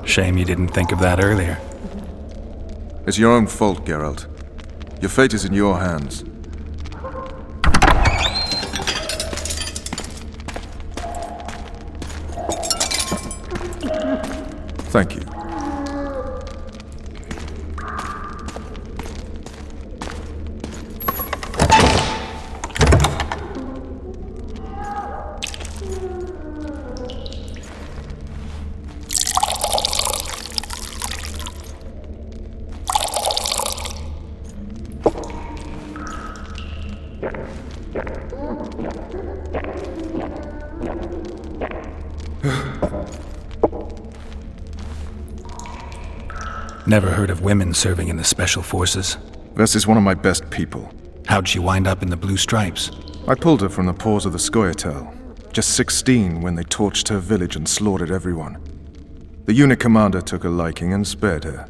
Shame you didn't think of that earlier. It's your own fault, Geralt. Your fate is in your hands. Thank you. Never heard of women serving in the Special Forces. Ves is one of my best people. How'd she wind up in the Blue Stripes? I pulled her from the paws of the Scoia'tael. Just 16 when they torched her village and slaughtered everyone. The unit commander took a liking and spared her.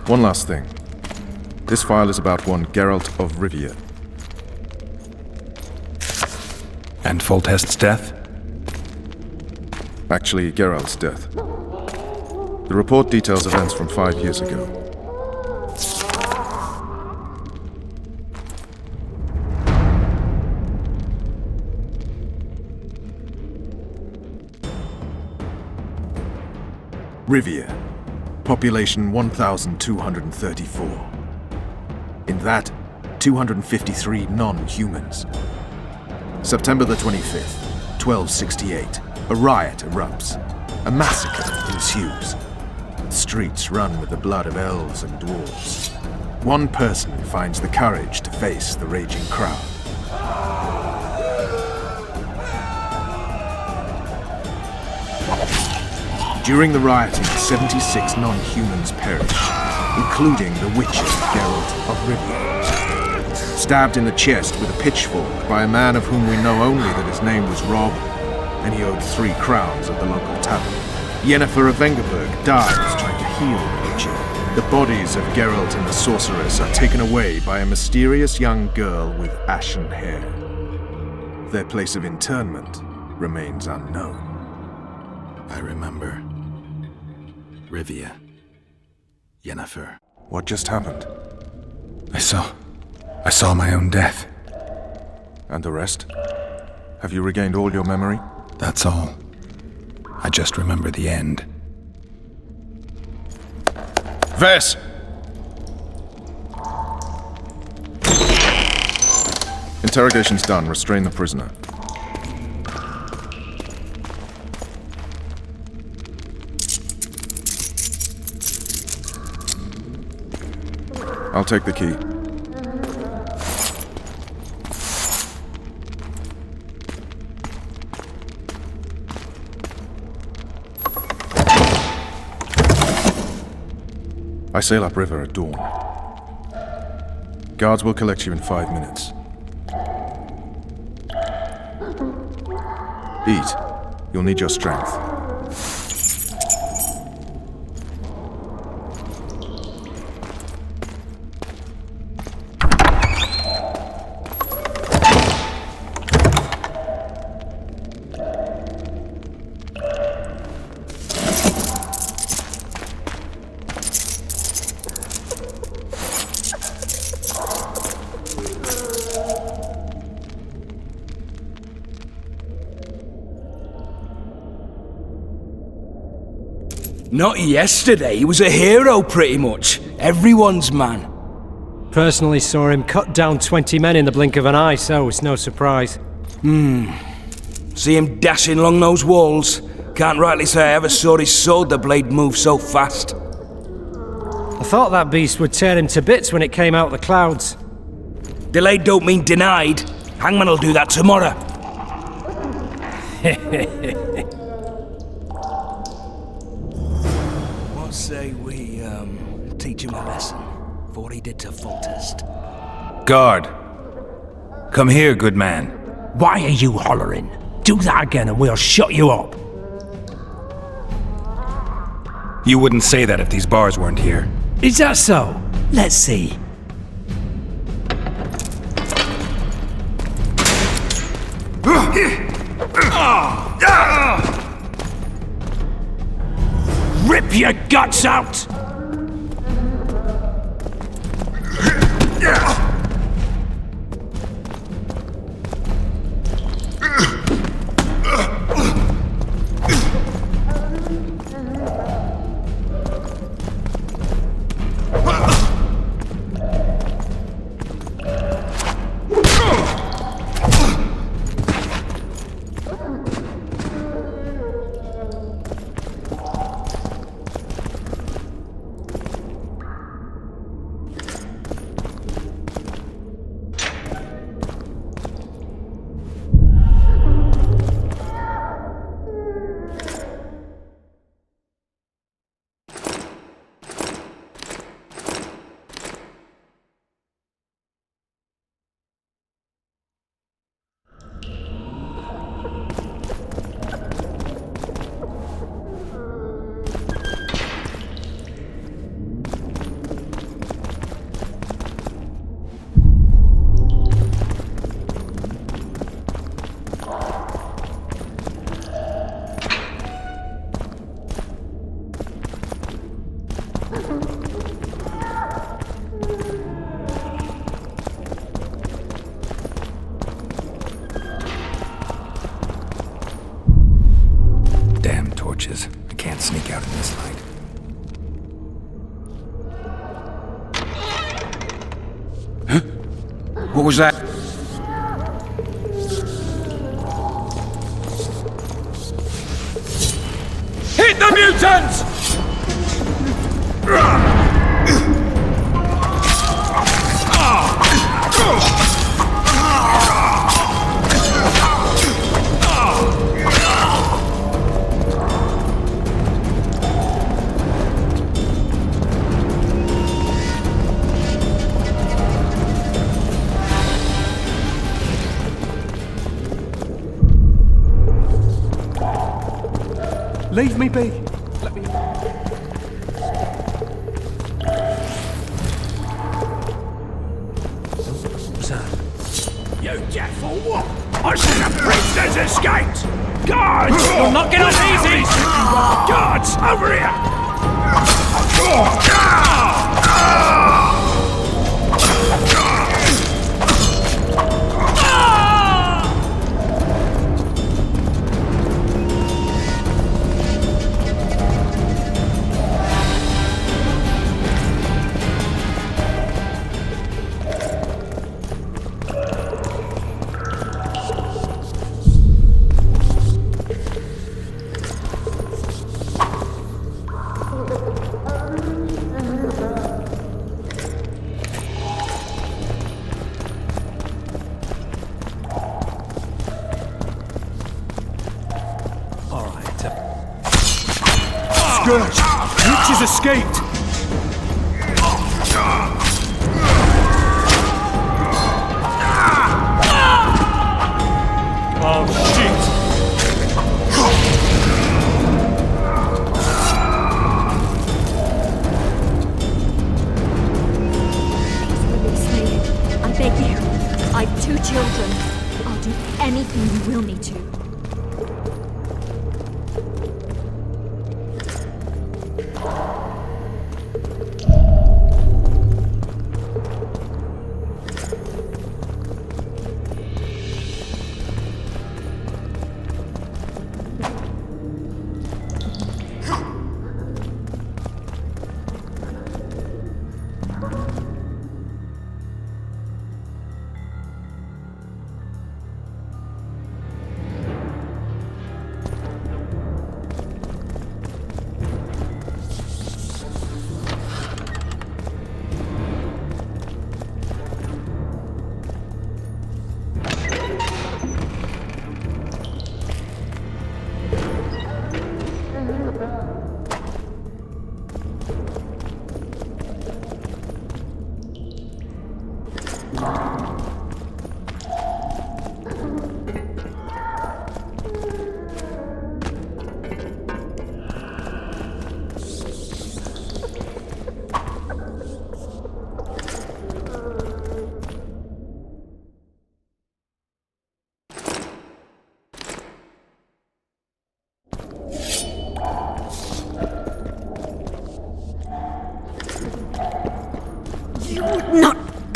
One last thing. This file is about one Geralt of Rivia. And Foltest's death? Actually, Geralt's death. The report details events from 5 years ago. Rivia. Population 1,234. In that, 253 non-humans. September the 25th, 1268. A riot erupts. A massacre ensues. The streets run with the blood of elves and dwarves. One person finds the courage to face the raging crowd. During the rioting, 76 non-humans perish, including the Witcher Geralt of Rivia. Stabbed in the chest with a pitchfork by a man of whom we know only that his name was Rob, and he owed 3 crowns at the local tavern. Yennefer of Vengerberg dies trying to heal the Witcher. The bodies of Geralt and the sorceress are taken away by a mysterious young girl with ashen hair. Their place of internment remains unknown. I remember. Rivia. Yennefer. What just happened? I saw my own death. And the rest? Have you regained all your memory? That's all. I just remember the end. Ves! Interrogation's done. Restrain the prisoner. I'll take the key. I sail upriver at dawn. Guards will collect you in 5 minutes. Eat. You'll need your strength. Not yesterday, he was a hero pretty much. Everyone's man. Personally saw him cut down 20 men in the blink of an eye, so it's no surprise. See him dashing along those walls. Can't rightly say I ever saw his sword the blade move so fast. I thought that beast would tear him to bits when it came out of the clouds. Delayed don't mean denied. Hangman'll do that tomorrow. What say we, teach him a lesson for what he did to Foltest? Guard! Come here, good man. Why are you hollering? Do that again and we'll shut you up. You wouldn't say that if these bars weren't here. Is that so? Let's see. Rip your guts out! Damn torches. I can't sneak out in this light. Huh? What was that? Hit the mutants! Leave me be. Let me. What's that? You deaf for what? I said the prisoner's escaped! Guards! You'll not get off easy! Guards, over here! Scourge! Witch has escaped! Oh shit!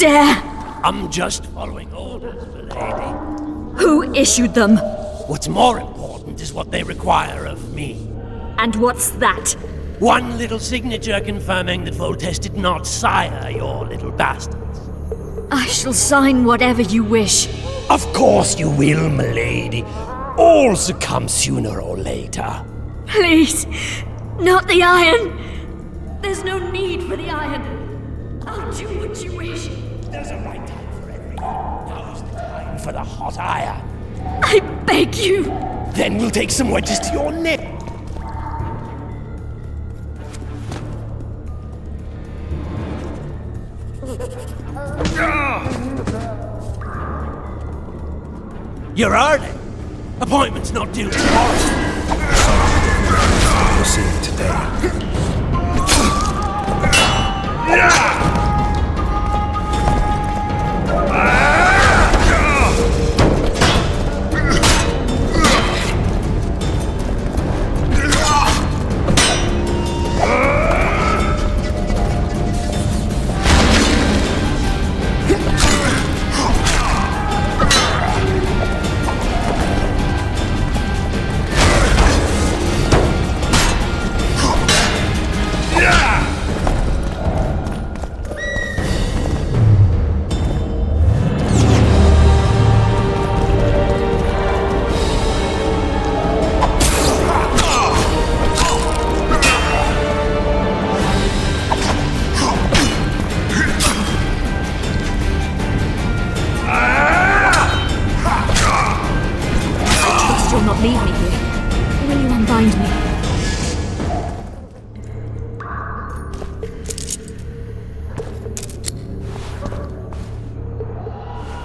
dare? I'm just following orders, milady. Who issued them? What's more important is what they require of me. And what's that? One little signature confirming that Voltest did not sire your little bastards. I shall sign whatever you wish. Of course you will, milady. All succumb sooner or later. Please, not the iron. There's no need for the iron. I'll do what you wish. There's a right time for everything. Now's the time for the hot iron. I beg you. Then we'll take some wedges to your neck. You're early. Appointment's not due tomorrow. You'll see me today. You'll not leave me here. Will you unbind me?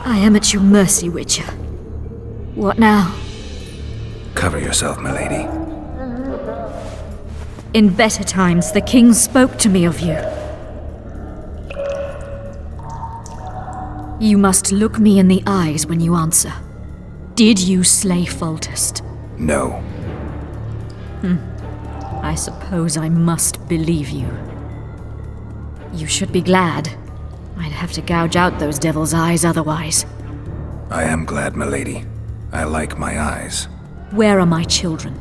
I am at your mercy, Witcher. What now? Cover yourself, milady. In better times, the king spoke to me of you. You must look me in the eyes when you answer. Did you slay Foltest? No. I suppose I must believe you. You should be glad. I'd have to gouge out those devil's eyes otherwise. I am glad, milady. I like my eyes. Where are my children?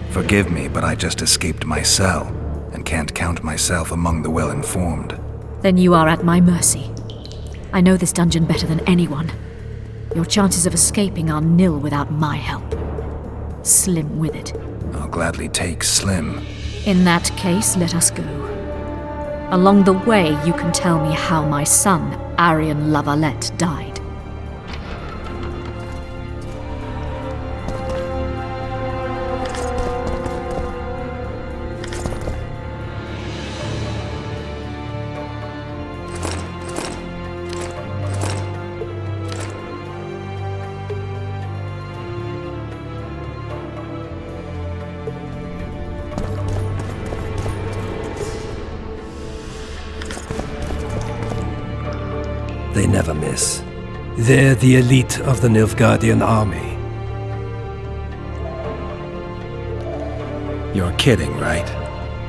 Forgive me, but I just escaped my cell, and can't count myself among the well-informed. Then you are at my mercy. I know this dungeon better than anyone. Your chances of escaping are nil without my help. Slim with it. I'll gladly take Slim. In that case, let us go. Along the way, you can tell me how my son, Arian La Valette, died. They never miss. They're the elite of the Nilfgaardian army. You're kidding, right?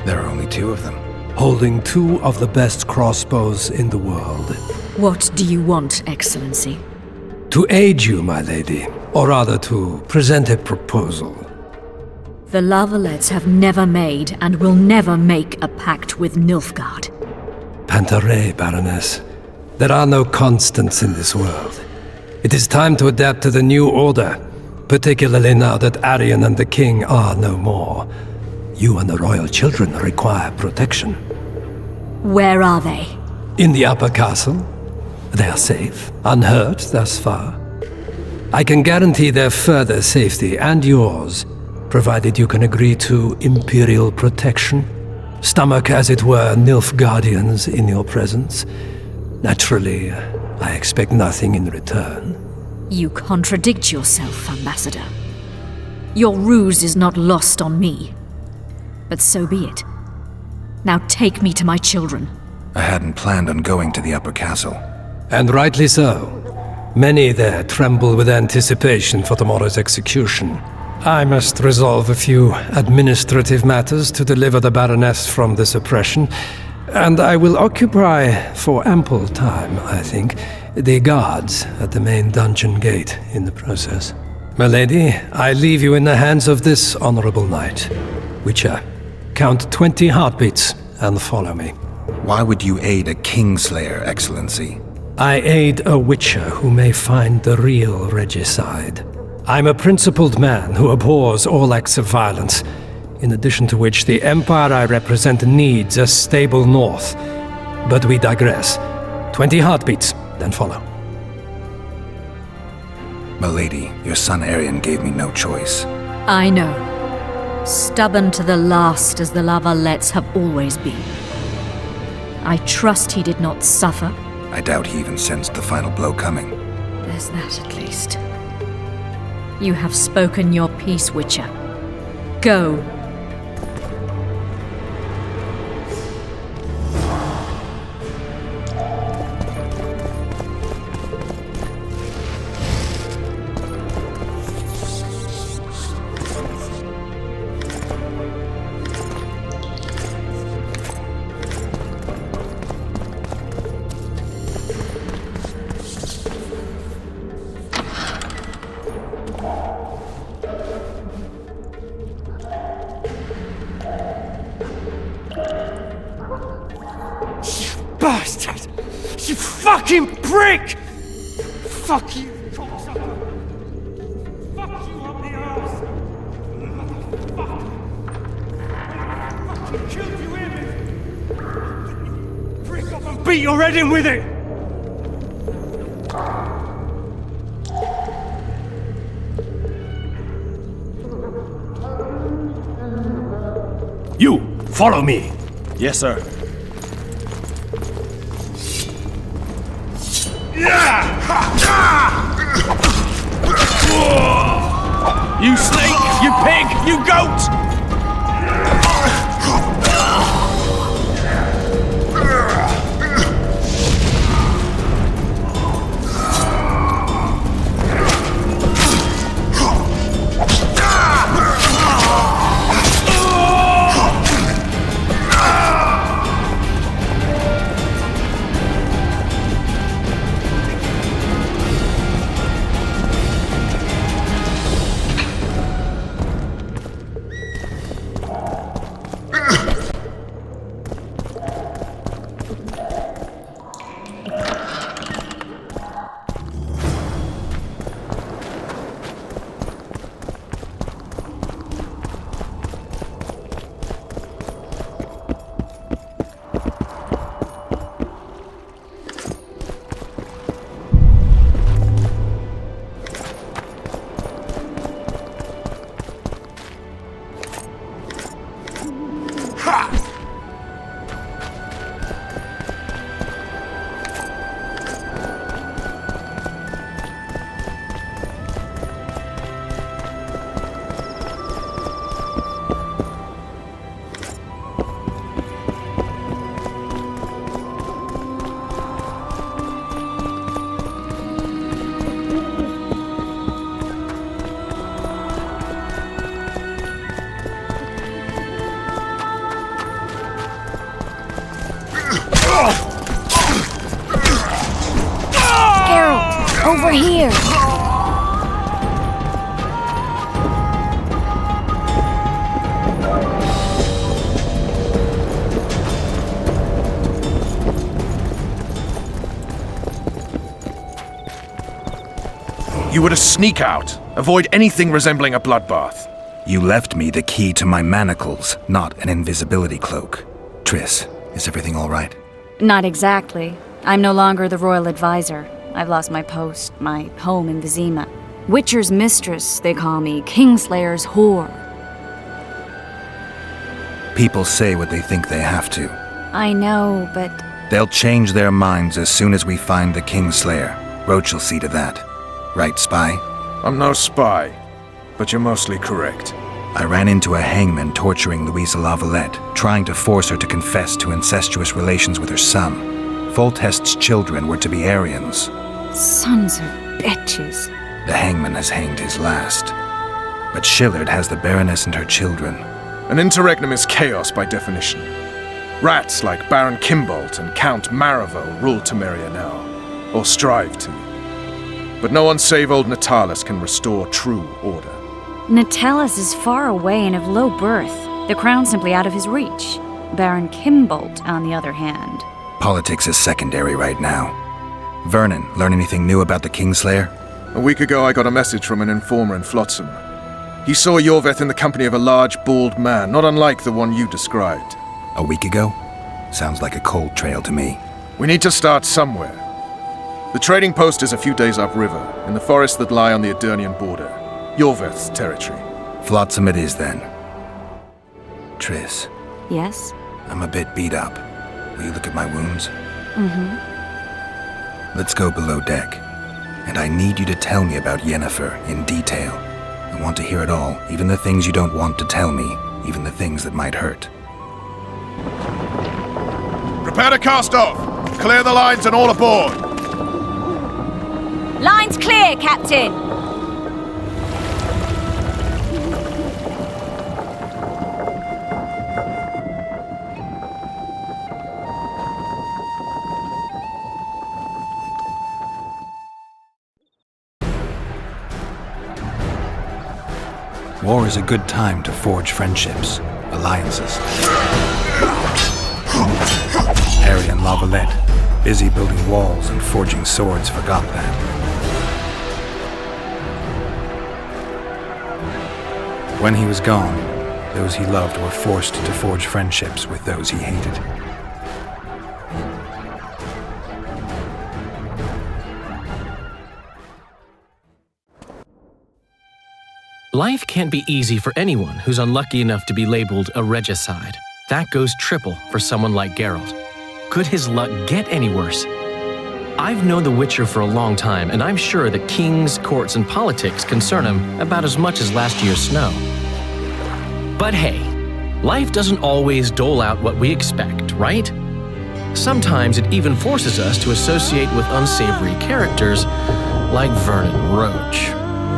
There are only 2 of them. Holding 2 of the best crossbows in the world. What do you want, Excellency? To aid you, my lady, or rather to present a proposal. The La Valettes have never made and will never make a pact with Nilfgaard. Pantaray, Baroness. There are no constants in this world. It is time to adapt to the new order, particularly now that Arian and the king are no more. You and the royal children require protection. Where are they? In the upper castle. They are safe, unhurt thus far. I can guarantee their further safety and yours, provided you can agree to imperial protection. Stomach, as it were, Nilfgaardians in your presence. Naturally, I expect nothing in return. You contradict yourself, Ambassador. Your ruse is not lost on me. But so be it. Now take me to my children. I hadn't planned on going to the upper castle. And rightly so. Many there tremble with anticipation for tomorrow's execution. I must resolve a few administrative matters to deliver the Baroness from this oppression. And I will occupy, for ample time, I think, the guards at the main dungeon gate in the process. Milady, I leave you in the hands of this honorable knight. Witcher, count 20 heartbeats and follow me. Why would you aid a Kingslayer, Excellency? I aid a Witcher who may find the real regicide. I'm a principled man who abhors all acts of violence, in addition to which the empire I represent needs a stable north. But we digress. 20 heartbeats, then follow. Milady, your son Arion gave me no choice. I know. Stubborn to the last as the Lavalettes have always been. I trust he did not suffer. I doubt he even sensed the final blow coming. There's that at least. You have spoken your piece, Witcher. Go. Bastard! You fucking prick! Fuck you, cocksucker! Fuck you up the arse! Fuck! Fucking killed you in it! Prick up and beat your head in with it! You, follow me. Yes, sir. You snake! You pig! You goat! Over here! You were to sneak out. Avoid anything resembling a bloodbath. You left me the key to my manacles, not an invisibility cloak. Triss, is everything all right? Not exactly. I'm no longer the royal advisor. I've lost my post, my home in Vizima. Witcher's mistress, they call me. Kingslayer's whore. People say what they think they have to. I know, but... They'll change their minds as soon as we find the Kingslayer. Roach will see to that. Right, spy? I'm no spy, but you're mostly correct. I ran into a hangman torturing Louisa Lavalette, trying to force her to confess to incestuous relations with her son. Foltest's children were to be Aryans. Sons of bitches. The hangman has hanged his last. But Shillard has the Baroness and her children. An interregnum is chaos by definition. Rats like Baron Kimbolt and Count Maravel rule Temeria now, or strive to. But no one save old Natalis can restore true order. Natalis is far away and of low birth. The crown's simply out of his reach. Baron Kimbolt, on the other hand. Politics is secondary right now. Vernon, learn anything new about the Kingslayer? A week ago I got a message from an informer in Flotsam. He saw Yorveth in the company of a large, bald man, not unlike the one you described. A week ago? Sounds like a cold trail to me. We need to start somewhere. The trading post is a few days upriver, in the forests that lie on the Edirnian border. Yorveth's territory. Flotsam it is, then. Triss, Yes? I'm a bit beat up. Will you look at my wounds? Mm-hmm. Let's go below deck. And I need you to tell me about Yennefer in detail. I want to hear it all, even the things you don't want to tell me, even the things that might hurt. Prepare to cast off! Clear the lines and all aboard! Line's clear, Captain! War is a good time to forge friendships, alliances. Harry and Lavalette, busy building walls and forging swords, forgot that. When he was gone, those he loved were forced to forge friendships with those he hated. Life can't be easy for anyone who's unlucky enough to be labeled a regicide. That goes triple for someone like Geralt. Could his luck get any worse? I've known the Witcher for a long time, and I'm sure that kings, courts, and politics concern him about as much as last year's snow. But hey, life doesn't always dole out what we expect, right? Sometimes it even forces us to associate with unsavory characters like Vernon Roach.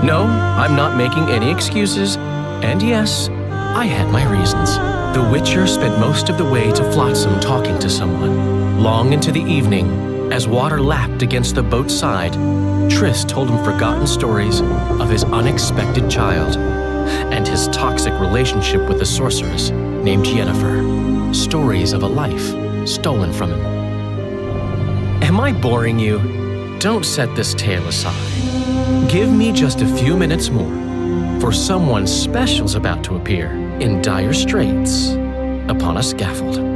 No, I'm not making any excuses, and yes, I had my reasons. The Witcher spent most of the way to Flotsam talking to someone. Long into the evening, as water lapped against the boat's side, Triss told him forgotten stories of his unexpected child and his toxic relationship with a sorceress named Yennefer. Stories of a life stolen from him. Am I boring you? Don't set this tale aside. Give me just a few minutes more, for someone special's about to appear in dire straits upon a scaffold.